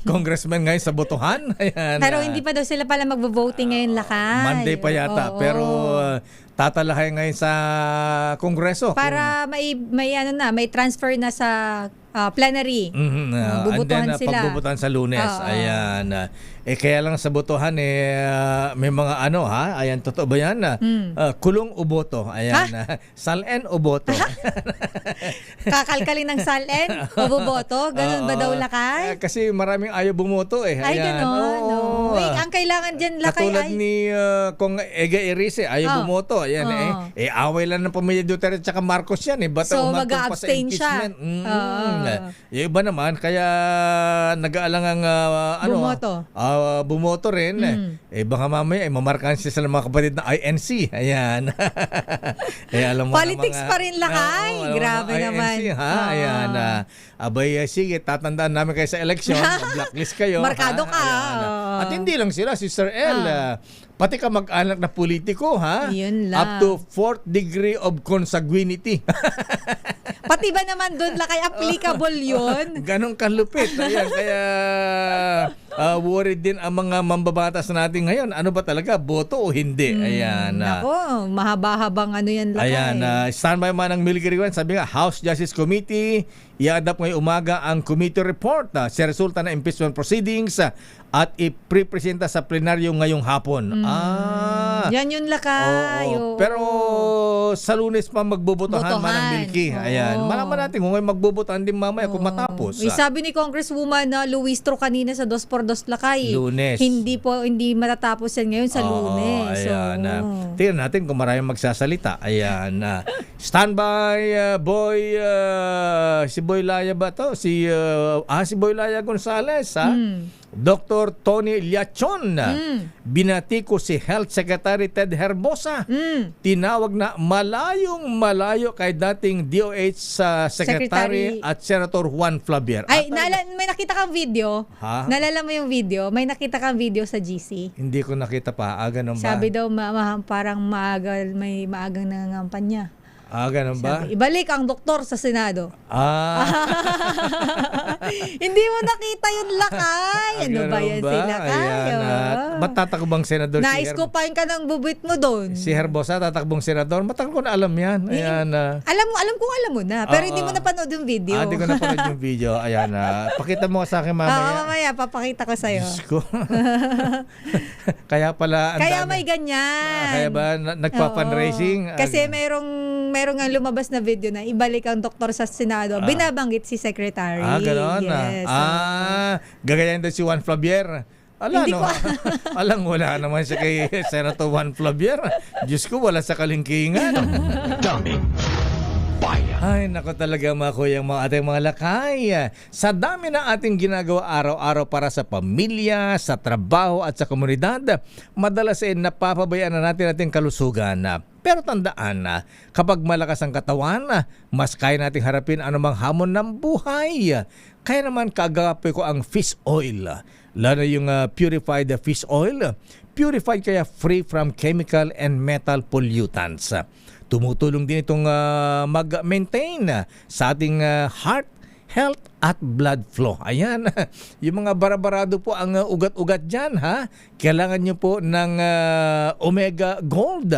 S3: congressmen ngayon sa botohan? Ayan.
S7: Pero hindi pa daw sila pala magvo-voting ngayon lakay.
S3: Monday pa yata.
S7: Oo.
S3: Pero tatalahay ngayon sa Kongreso.
S7: Para may transfer na sa plenary. Bubutuhan
S3: and then,
S7: sila.
S3: pagbubutuhan sa Lunes. Ayan. Kaya lang sa botohan may mga ayan, totoo ba yan? Kulong o boto. Ayan. Salen o boto.
S7: Kakalkalin ng salen o buboto? Ganun ba daw lakay?
S3: Kasi maraming ayaw bumoto
S7: Ay,
S3: Ayan.
S7: ganun. Ang kailangan dyan lakay
S3: Katulad ni kung Ega Erice, ayaw bumoto. Ayan, away lang ng pamilya Duterte at Marcos yan.
S7: So, mag-a-abstain siya.
S3: Yung iba naman, kaya nag-aalang
S7: bumoto.
S3: Bumoto rin. Baka mamaya mamarkahan siya sa mga kapatid na INC. Ayan. Alam mo
S7: Politics pa rin lakay. Grabe
S3: INC,
S7: naman.
S3: Ayan. Abay, sige, tatandaan namin kayo sa election. Blacklist kayo.
S7: Markado ka.
S3: At hindi lang sila, Sister El. Pati ka mag-anak na politiko, ha?
S7: Yun lang.
S3: Up to 4th degree of consanguinity.
S7: Pati ba naman doon lakay applicable yun?
S3: Ganon kalupit. Ayan, kaya worried din ang mga mambabatas natin ngayon. Ano ba talaga? Boto o hindi? Ayan.
S7: Nako, mahaba-habang yan lakay.
S3: Ayan. Standby man ng Milky Riguan. Sabi nga, House Justice Committee, i-adapt ngayong umaga ang committee report sa resulta ng impeachment proceedings at iprepresenta sa plenaryo ngayong hapon.
S7: Yan yun lakay.
S3: Oo. Pero sa Lunes pa magbobotohan man ng Milky. Ayan. Malaman natin kung may magbobotohan din mamaya kung matapos.
S7: Sabi ni Congresswoman Luistro kanina sa 2x2 lakay.
S3: Lunes.
S7: Hindi matatapos yan ngayon sa Lunes.
S3: Ayan. Tingnan natin kung maraming magsasalita. Ayan. Standby, boy. Si Boy Laya ba to? Si Boy Laya Gonzales, ha? Dr. Tony Liachon. Binati ko si Health Secretary Ted Herbosa. Tinawag na malayo kay dating DOH Secretary at Senator Juan Flavier.
S7: Ay, may nakita kang video?
S3: Ha?
S7: Naalala mo yung video? May nakita kang video sa GC?
S3: Hindi ko nakita pa. Ganun ba?
S7: Sabi daw parang may maagang nangangampanya.
S3: Ganun ba?
S7: Sabi, ibalik ang doktor sa Senado. Hindi mo nakita yung lakay. Ano ba yan sila kayo?
S3: Matatakbong senador si
S7: Nais ko pa ka ng bubit mo doon.
S3: Si Herbosa, tatakbong senador. Matagal ko na alam yan. Ayan.
S7: Alam mo na. Pero hindi mo napanood yung video.
S3: Hindi ko napanood yung video. Ayan. Pakita mo sa akin mamaya.
S7: Mamaya, papakita ko sa'yo.
S3: Diyos ko. Kaya pala.
S7: Kaya may ganyan.
S3: Kaya ba nagpa-fundraising?
S7: Kasi merong nga lumabas na video na ibalik ang doktor sa Senado. Binabanggit si Secretary.
S3: Ganon.
S7: Yes.
S3: Gagayan daw si Juan Flavier. Wala naman siya kay Senator Juan Flavier. Diyos ko, wala sa kalingkingan. Ay, nako talaga mga kuyang mga ating mga lakay. Sa dami na ating ginagawa araw-araw para sa pamilya, sa trabaho at sa komunidad, madalas napapabayaan na natin ating kalusugan. Pero tandaan, kapag malakas ang katawan, mas kaya nating harapin anumang hamon ng buhay. Kaya naman kaagapoy ko ang fish oil. Lalo yung purified fish oil. Purified kaya free from chemical and metal pollutants. Tumutulong din itong mag-maintain sa ating heart health at blood flow. Ayan, yung mga barabarado po ang ugat-ugat dyan, ha? Kailangan nyo po ng Omega Gold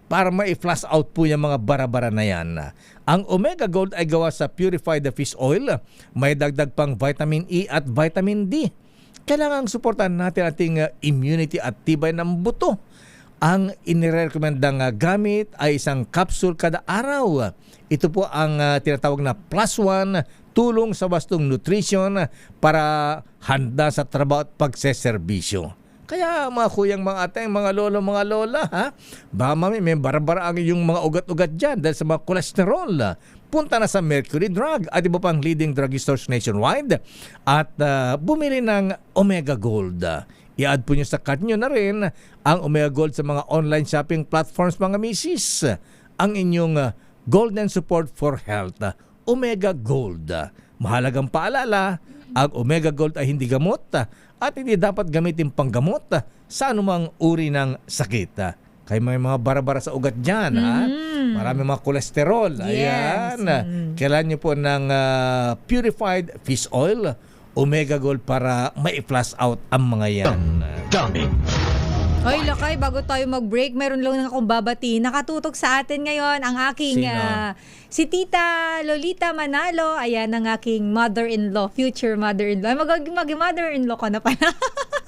S3: para ma-flush out po yung mga barabara na yan. Ang Omega Gold ay gawa sa purified fish oil. May dagdag pang vitamin E at vitamin D. Kailangan suportahan natin ating immunity at tibay ng buto. Ang inirekomendang gamit ay isang capsule kada araw. Ito po ang tinatawag na +1, tulong sa wastong nutrition para handa sa trabaho at pagseserbisyo. Kaya mga kuyang mga ateng, mga lolo, mga lola, ha? Baka mami, may barabara ang yung mga ugat-ugat dyan dahil sa mga kolesterol. Punta na sa Mercury Drug at iba pang leading drugstores nationwide at bumili ng Omega Gold. I-add po nyo sa cart nyo na rin ang Omega Gold sa mga online shopping platforms, mga misis. Ang inyong golden support for health, Omega Gold. Mahalagang paalala, ang Omega Gold ay hindi gamot at hindi dapat gamitin panggamot sa anumang uri ng sakit. Kaya may mga barabara sa ugat dyan, ha? Marami mga kolesterol.
S7: Yes.
S3: Ayan. Kailangan nyo po ng purified fish oil, Omega Gold para ma-flush out ang mga yan.
S7: Hoy, Lakay, bago tayo mag-break, meron lang akong babati. Nakatutok sa atin ngayon ang aking si Tita Lolita Manalo. Ayan ang aking mother-in-law, future mother-in-law. Mag-mother-in-law ko na pala.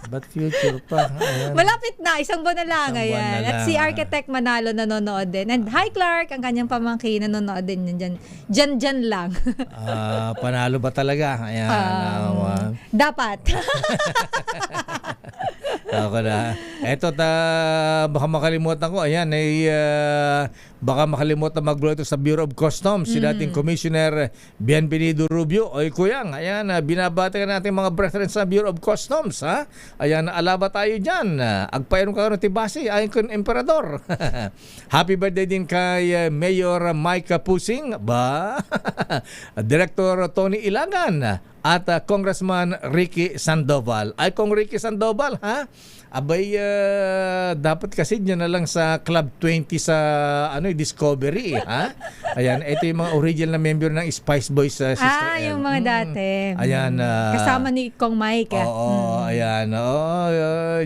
S3: But future pa. Ayan.
S7: Malapit na, isang buwan na lang.
S3: Isang buwan
S7: Ayan.
S3: na
S7: At
S3: lang,
S7: si Architect Manalo nanonood din. And hi Clark, ang kanyang pamangkin nanonood din dyan. Dyan lang.
S3: Panalo ba talaga? Ayan.
S7: Dapat.
S3: Ako na. Eto, baka makalimutan ko. Ayan, baka makalimutan mag-blow ito sa Bureau of Customs. Si dating Commissioner Bienvenido Rubio. Oy, kuyang, ayan, binabati ka natin mga brethren sa Bureau of Customs, ha? Ayan, alaba tayo dyan. Agpayon ka rin tibasi, ayon ko emperador. Happy birthday din kay Mayor Mike Pusing, ba? Director Tony Ilagan, at Congressman Ricky Sandoval. Ay, Kong Ricky Sandoval, ha? Abay, dapat kasi dyan na lang sa Club 20 sa Discovery, ha? Ayan, ito yung mga original na member ng Spice Boys, Sister L.
S7: Yung mga dati.
S3: Ayan.
S7: Kasama ni Kong Mike.
S3: Oo, ayan.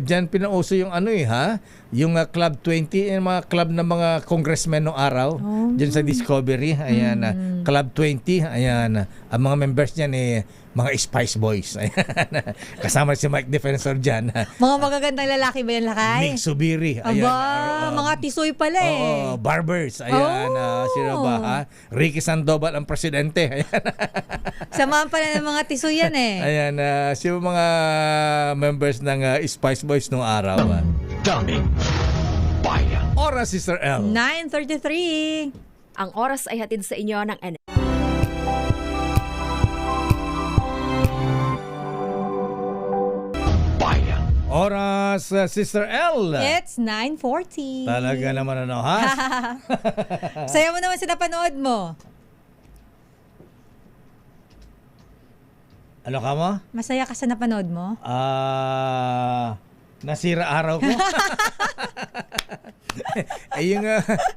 S3: Dyan pinauso yung ha? Yung Club 20, yung mga club ng mga congressmen noong araw. Dyan sa Discovery. Ayan. Club 20. Ayan. Ang mga members niyan mga Spice Boys. Ayan. Kasama si Mike Defensor dyan.
S7: Mga magagandang lalaki ba yan, Lakay?
S3: Nick Subiri. Ayan.
S7: Mga tisoy pala
S3: Oo, barbers. Ayan. Sino ba, ha? Ricky Sandoval ang presidente. Ayan.
S7: Samahan pala ng mga tisoy yan
S3: Ayan. Sino mga members ng Spice Boys noong araw. Oras, Sister L.
S7: 9:33.
S18: Ang oras ay hatid sa inyo ng
S3: Oras, Sister L.
S7: It's 9:40.
S3: Talaga naman ha?
S7: Saya mo naman sa napanood mo.
S3: Ano ka mo?
S7: Masaya ka sa napanood mo?
S3: Nasira araw ko.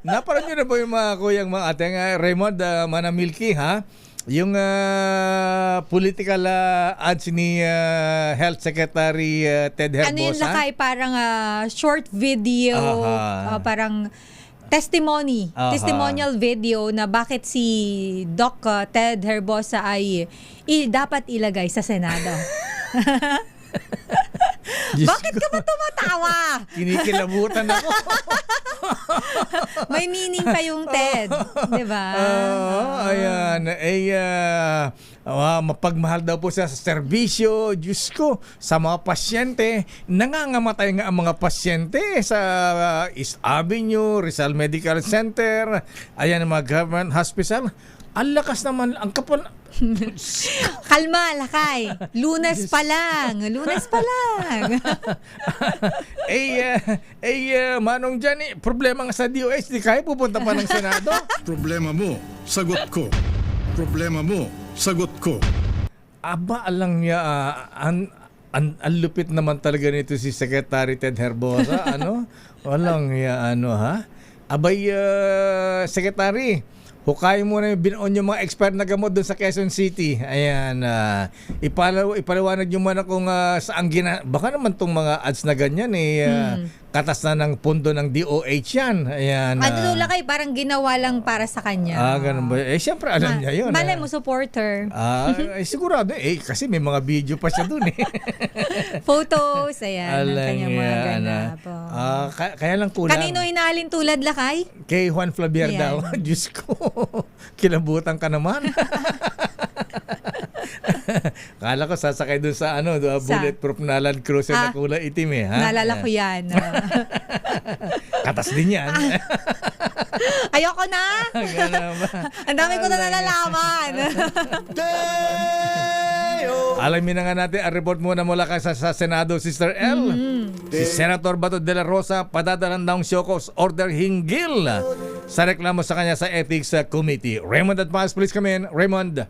S3: Naparang nyo na po yung mga kuyang mga ating Raymond Manamilki, ha? Yung political ads ni Health Secretary Ted Herbosa.
S7: Ano yun, Lakay? Parang short video, parang testimonial video na bakit si Doc Ted Herbosa ay dapat ilagay sa Senado. Bakit ka ba tumatawa?
S3: Kinikilabutan ako.
S7: May meaning pa yung TED. Diba?
S3: Ayan. Mapagmahal daw po siya sa serbisyo. Diyos ko, sa mga pasyente. Nangangamatay nga ang mga pasyente sa East Avenue, Rizal Medical Center. Ayan ang mga government hospital. Ang lakas naman, ang kapal.
S7: Kalma, Lakay. Lunes pa lang.
S3: Manong Johnny, problema nga sa DOH, di kaya pupunta pa ng Senado.
S14: Problema mo, sagot ko. Problema mo, sagot ko.
S3: Aba, alang niya, ang lupit naman talaga nito si Secretary Ted Herbosa, Walang niya, Abay, Secretary, hukay mo na yung binoon yung mga expert na gamot doon sa Quezon City. Ayan, ipaliwanag nyo muna kung saan baka naman tong mga ads na ganyan katas na ng pondo ng DOH yan. Ayan.
S7: Lakay, parang ginawa lang para sa kanya.
S3: Ganun ba? Siyempre alam niya yun.
S7: Malay mo, supporter.
S3: Sigurado. Kasi may mga video pa siya doon
S7: Photos, ayan, ng kanyang mga ganap.
S3: Kaya lang kulang.
S7: Kanino hinaalin tulad, Lakay?
S3: Kay Juan Flavier daw. Diyos ko. Kilabutan ka naman. Kala ko sasakay doon sa bulletproof na Land Cruiser na kulay itim
S7: Naalala ko yan.
S3: Katas din yan.
S7: Ayoko na. Ang dami ko na nalalaman.
S3: Alamin na nga natin ang report muna mula sa Senado, Sister L. Si Senator Bato de la Rosa padadalan daw show cause order hinggil sa reklamo sa kanya sa Ethics Committee. Raymond Admas, please come in. Raymond.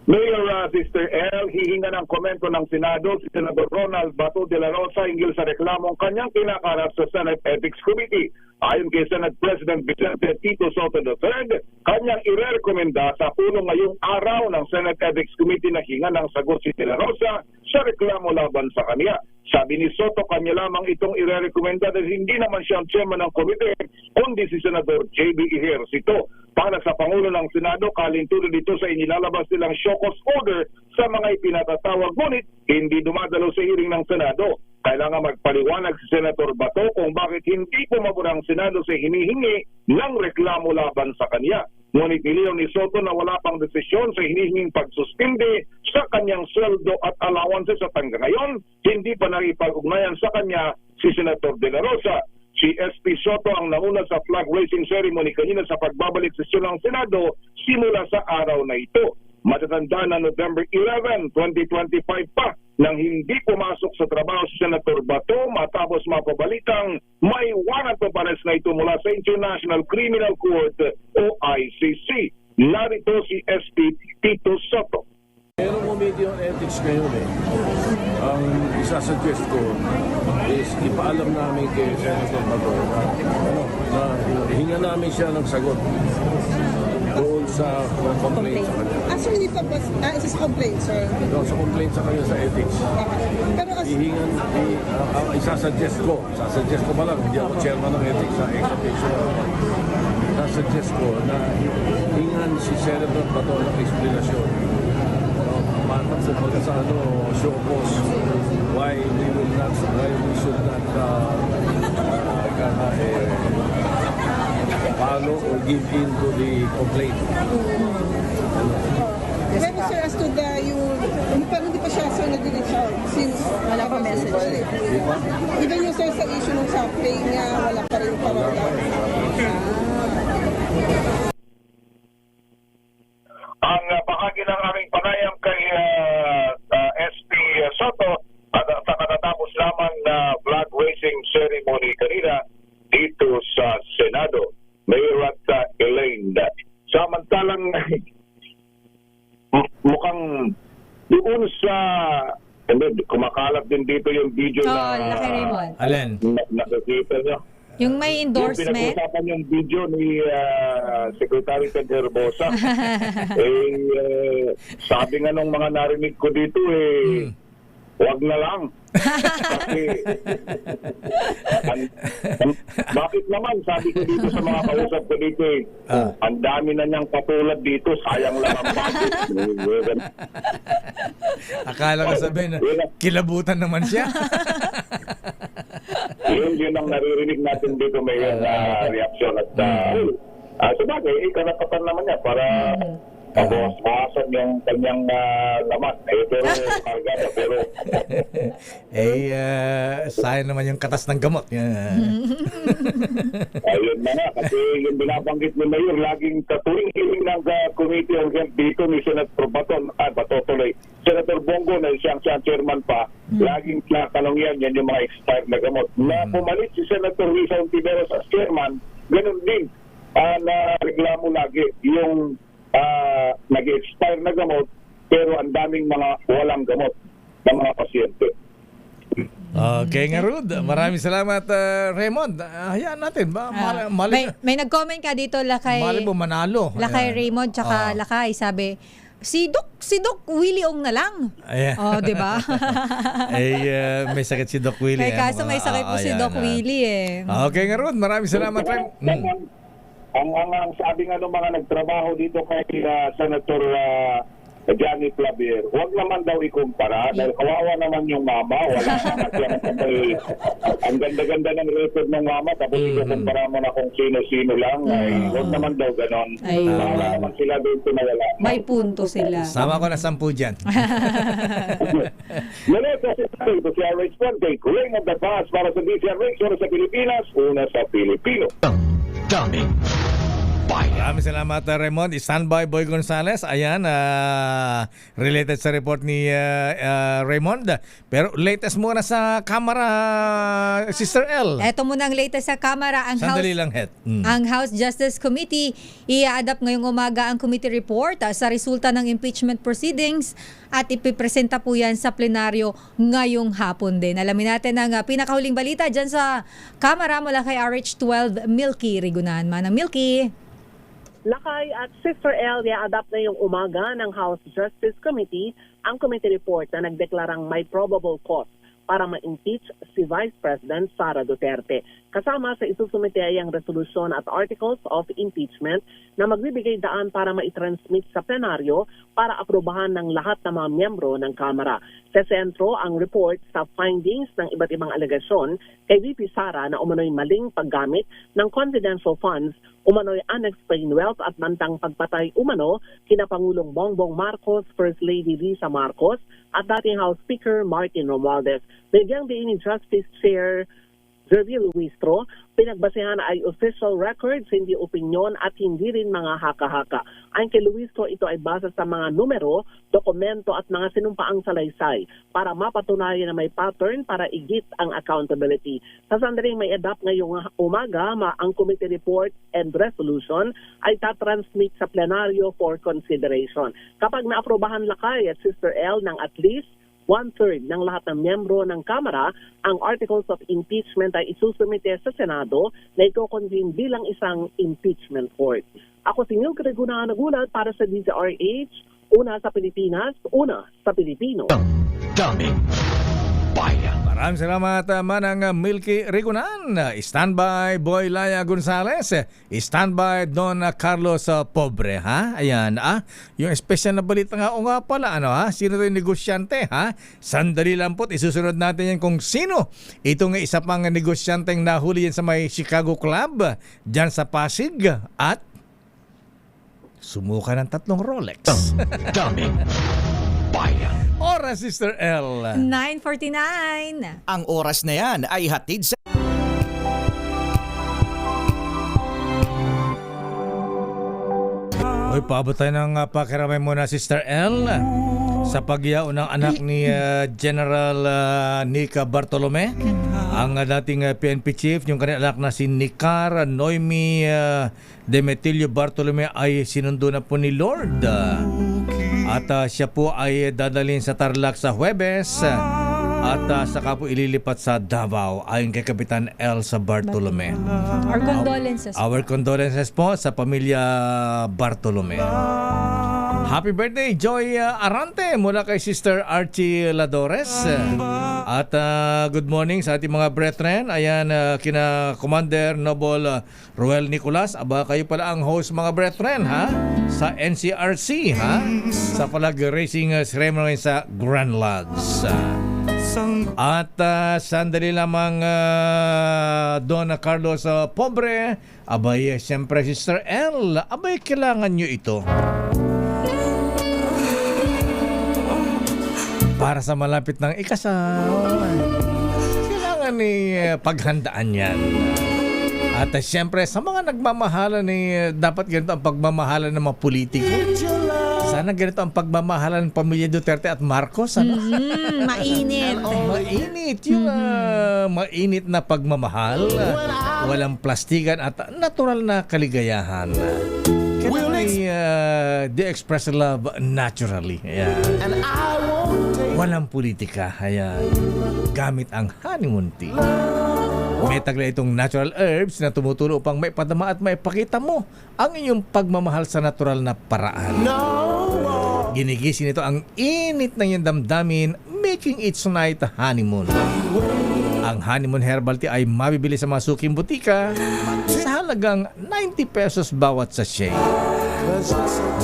S8: Mayor Sister L, hihinga ng komento ng Senado si Senador Ronald Bato de la Rosa hinggil sa reklamong kanyang kinakarap sa Senate Ethics Committee. Ayon kay Senate President Vicente Tito Soto III, kanyang irerekomenda sa pulong ngayong araw ng Senate Ethics Committee na hinga ng sagot si de la Rosa sa reklamo laban sa kanya. Sabi ni Soto, kanya lamang itong irerekomenda dahil hindi naman siya ang chairman ng komite, kundi si Senador J.B. Ejercito. Para sa Pangulo ng Senado, kalintulo dito sa inilalabas nilang show cause order sa mga ipinatatawag, ngunit hindi dumadalo sa hearing ng Senado. Kailangan magpaliwanag si Senator Bato kung bakit hindi pumabor ang Senado sa hinihingi ng reklamo laban sa kanya. Ngunit niliw ni Soto na wala pang desisyon sa hinihinging pagsuspindi sa kanyang sweldo at allowances at hanggang ngayon, hindi pa nakipag-ugnayan sa kanya si Senator De La Rosa. Si SP Soto ang nauna sa flag raising ceremony kanina sa pagbabalik sesyon ng Senado simula sa araw na ito. Matatanda na November 11, 2025 pa nang hindi pumasok sa trabaho si Senator Bato matapos mapabalitang may warrant of arrest na ito mula sa International Criminal Court o ICC. Narito si SP Tito Soto.
S19: Merong committee on ethics ngayon Ang isasuggest ko is ipaalam namin kay Senator Bato na hinga namin siya ng sagot doon sa complaint sa kanya.
S20: So hindi pa ba, isa sa complaint, sir?
S19: No, sa complaint sa kanya sa ethics.
S20: Pero
S19: ang isasuggest ko pa lang, hindi ako chairman ng ethics sa exhortation. Isasuggest ko na hingan si Senator Bato ng explanation. Matapos pagka sa show cause why we should not follow or give in to the complaint.
S20: Pero sir, as to pero hindi pa siya sir nag-reach out since wala pa message. Even yung sir sa issue ng shopping niya, wala pa rin parang
S8: Ang bahagi ng aming panayam kay SP Soto at sa katatapos lamang na flag raising ceremony kanina dito sa Senado. Mayor at Elaine. Samantalang mukhang doon sa kumakalat din dito yung video
S7: Laki Raymond.
S3: Alin?
S8: Nakikita nyo.
S7: Yung may endorsement.
S8: Yung pinag-usapan yung video ni Secretary Ted Herbosa. Sabi nga nung mga narinig ko dito wag na lang. Kasi bakit naman sabi ko dito sa mga kausap ko dito ang dami na niyang patulad dito, sayang lang ang budget.
S3: Akala ko sabihin na kilabutan naman siya.
S8: Yun ang naririnig natin dito, Mayor, na reaksyon. At sabagay, karapatan naman niya para bawasan yung kanyang laman. Pero kargada, pero
S3: sayang naman yung katas ng gamot.
S8: ayun na nga, kasi yung binabanggit ni Mayor, laging katuwing hearing ng Committee on Health dito ni Senator Senator Bongo na siyang chairman pa, laging natanong yan yung mga expired na gamot. Na pumalit si Senator Risa Ontiveros as chairman, ganun din na reklamo lagi yung nag-expire na gamot pero ang daming mga walang gamot ng mga pasyente.
S3: Okay nga, Rud. Maraming salamat, Raymond. Hayaan natin.
S7: May nag-comment ka dito, Lakay.
S3: Mali mo manalo.
S7: Lakay Raymond, tsaka Lakay, sabi, si Doc Willie Ong na lang. Oh, di ba?
S3: May sakit si Doc Willie.
S7: Kaso may sakit po si Doc Willie eh.
S3: Okay nga, Rud. Maraming salamat, Raymond.
S8: Ang sabi nga ng mga nagtrabaho dito kay Senator Johnny Clavier, huwag naman daw ikumpara dahil kawawa naman yung mama, wala naman siya ang ganda-ganda ng record ng mama tapos ikukumpara mo na kung sino-sino lang, huwag naman daw ganon. Wala naman sila doon pinawala.
S7: May punto sila.
S3: Sama ko na 10 dyan.
S8: Muli kasi ito si RH1 kay Kuling of the Past para sa DCRH, para sa Pilipinas, una sa Pilipino.
S3: Maraming salamat, Raymond. Standby Boy Gonzales. Ayan, related sa report ni Raymond. Pero latest muna sa Kamara, Sister L.
S7: Ito muna ang latest sa Kamara.
S3: Sandali lang, Het.
S7: Ang House Justice Committee i-adapt ngayong umaga ang committee report sa resulta ng impeachment proceedings at ipipresenta po yan sa plenaryo ngayong hapon din. Alamin natin ang pinakahuling balita dyan sa Kamara mula kay RH12 Milky Rigunan. Manang Milky.
S6: Lakay at Sister L, i-adapt na yung umaga ng House Justice Committee ang committee report na nagdeklarang may probable cause para ma-impeach si Vice President Sara Duterte. Kasama sa isusumite ay ang resolusyon at articles of impeachment na magbibigay daan para ma-transmit sa plenaryo para aprobahan ng lahat ng mga miyembro ng Kamara. Sa sentro ang report sa findings ng iba't ibang alegasyon kay VP Sara na umano'y maling paggamit ng confidential funds, umano'y unexplained wealth at mantang pagpatay umano kina Pangulong Bongbong Marcos, First Lady Lisa Marcos at dating House Speaker Martin Romualdez. Bigyang diin ni Justice Chair Jervie Luistro, pinagbasehan ay official records, hindi opinyon at hindi rin mga haka-haka. Ayon kay Luistro, ito ay base sa mga numero, dokumento at mga sinumpaang salaysay para mapatunayan na may pattern para igit ang accountability. Sa sandaling may adapt ngayong umaga, ang committee report and resolution ay tatransmit sa plenaryo for consideration. Kapag naaprobahan Lakay at Sister L ng at least 1/3 ng lahat ng miyembro ng Kamara, ang articles of impeachment ay isusumite sa Senado na iko-convene bilang isang impeachment court. Ako si Milky Rigunan nagulat para sa DZRH, una sa Pilipinas, una sa Pilipino.
S3: Maraming salamat, Manang Milky Rigunan. Standby Boy Laya Gonzales. Standby Don Carlos Pobre, ha? Ayan, yung special na balita nga o nga pala, sino yung negosyante, ha? Sandali lang po, isusunod natin yan kung sino. Ito nga isa pang negosyanteng nahuli yan sa may Chicago Club, dyan sa Pasig, at sumuka ng 3 Rolex. Oras, Sister L.
S7: 9:49.
S1: Ang oras na yan ay hatid sa...
S3: Uy, paabot tayo ng pakiramay muna, Sister L. Sa pagyaw ng anak ni General Nica Bartolome, ang dating PNP chief, yung kanyang anak na si Nicar Noemi Demetilio Bartolome ay sinundo na po ni Lord. At siya po ay dadalhin sa Tarlac sa Huwebes at saka po ililipat sa Davao ayon kay Kapitan Elsa Bartolome.
S7: Our condolences.
S3: Our condolences po sa pamilya Bartolome. Happy birthday, Joy Arante mula kay Sister Archie Ladores. At good morning sa ating mga brethren. Ayan, kina Commander Noble Roel Nicolas. Aba, kayo pala ang host mga brethren, ha? Sa NCRC, ha? Sa Palag Racing Ceremony sa Grand Lodge. At sandali lamang Don Carlos Pobre. Abay, siyempre Sister L, abay kailangan nyo ito para sa malapit ng ikasal. Kailangan paghandaan yan. At siyempre sa mga nagmamahalan dapat ganito ang pagmamahalan ng mga politiko. Sana ganito ang pagmamahalan ng pamilya Duterte at Marcos. Ano?
S7: Mainit.
S3: Mainit. Yung mainit na pagmamahal. Walang plastikan at natural na kaligayahan. They express love naturally. Ayan. Walang politika. Ayan. Gamit ang honeymoon tea. May taglay itong natural herbs na tumutulong upang maipadama at maipakita mo ang inyong pagmamahal sa natural na paraan. Ginigising nito ang init ng iyong damdamin, making it tonight honeymoon. Ang honeymoon herbal tea ay mabibili sa mga suking butika sa halagang 90 pesos bawat sachet.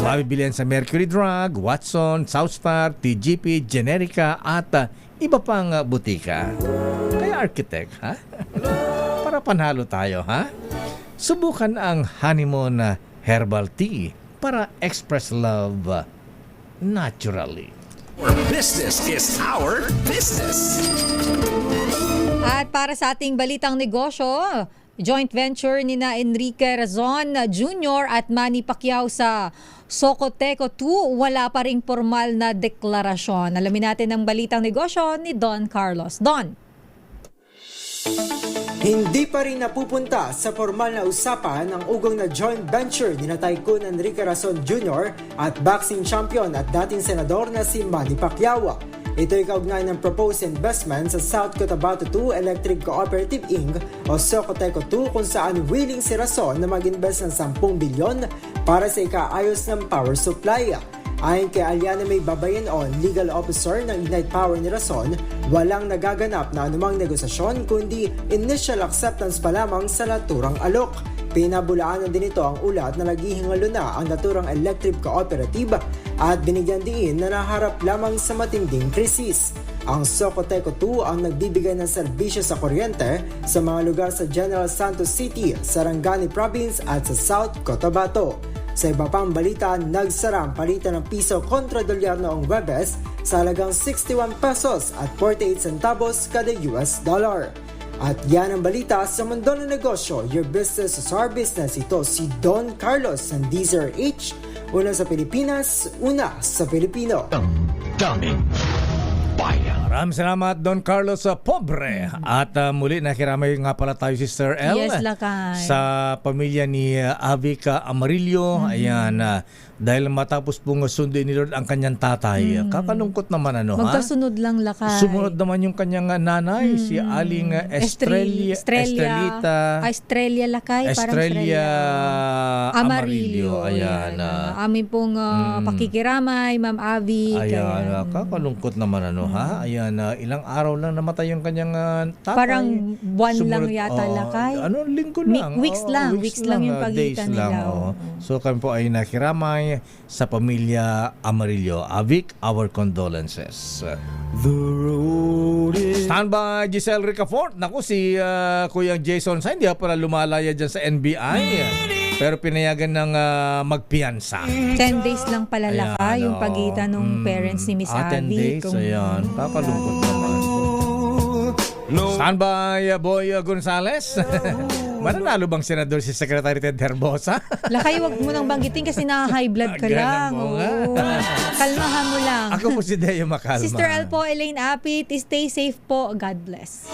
S3: Mabibili yan sa Mercury Drug, Watson, Southstar, TGP, Generica at iba pang butika. Kaya architect, ha? Para panalo tayo, ha? Subukan ang honeymoon herbal tea para express love naturally.
S10: Our business is our business.
S7: At para sa ating balitang negosyo, joint venture ni na Enrique Razon Jr. at Manny Pacquiao sa Socoteco 2, wala pa ring formal na deklarasyon. Alamin natin ang balitang negosyo ni Don Carlos. Don.
S21: Hindi pa rin napupunta sa formal na usapan ang ugong na joint venture ni na Tycoon Enrique Razon Jr. at boxing champion at dating senador na si Manny Pacquiao. Ito ay kaugnay ng proposed investment sa South Cotabato 2 Electric Cooperative Inc. o Socoteco 2 kung saan willing si Razon na mag-invest ng 10 bilyon para sa ikaayos ng power supply. Ayon kay Aliana May Babayanon, legal officer ng Ignite Power ni Razon, walang nagaganap na anumang negosasyon kundi initial acceptance pa lamang sa naturang alok. Pinabulaanan din ito ang ulat na naghihingalo na ang naturang electric cooperative at binigyan diin na naharap lamang sa matinding krisis. Ang Socoteco 2 ang nagbibigay ng serbisyo sa kuryente sa mga lugar sa General Santos City, Sarangani Province at sa South Cotabato. Sa iba pang balita, nagsara ang palitan ng piso kontra dolyar noong Webes sa halagang 61 pesos at 48 centavos kada US dollar. At yan ang balita sa mundo ng negosyo, your business is our business. Ito si Don Carlos ng DZRH, una sa Pilipinas, una sa Pilipino.
S3: Daming bayan. Maraming salamat Don Carlos Pobre. At muli nakiramay nga pala tayo si Sister L.
S7: Yes, Lakay.
S3: Sa pamilya ni Avic Amarillo. Ayan, dahil matapos pong sunduin ni Lord ang kanyang tatay. Kakalungkot naman
S7: Magkasunod lang, Lakay.
S3: Sumunod naman yung kanyang nanay, si Aling Estrelita.
S7: Estrella, Lakay.
S3: Estrella Amarillo. Ayan.
S7: Amin pong pakikiramay, Ma'am Avic.
S3: Ayan, kakalungkot naman ha. Ayan, ilang araw lang namatay yung kanyang tatay.
S7: Parang buwan lang yata, Lakay.
S3: Linggo lang.
S7: Weeks lang yung pagitan nila.
S3: So kami po ay nakiramay sa pamilya Amarillo. Avic, our condolences. Stand by Giselle Ricafort. Naku, si Kuya Jason Sain, hindi pala lumalaya dyan sa NBI. Pero pinayagan ng magpiyansa.
S7: 10 days lang pala, Lakay, yung pagitan ng parents ni Miss Avic.
S3: 10 days, ayan. Kakalungkot naman. Stand by Boy Gonzales. Mananalo bang senador si Secretary Ted Herbosa?
S7: Lakay, wag mo nang banggitin kasi na-high blood ka lang. Kalmahan mo lang.
S3: Ako po si Deo Makalma.
S7: Sister L po, Elaine Apit, stay safe po. God bless.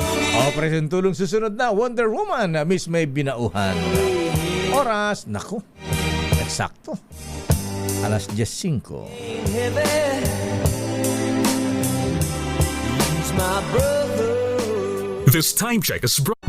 S3: Operation Tulong susunod na, Wonder Woman, Miss May Binauhan. Oras, naku, eksakto. Alas 10:05.
S10: This time check is brought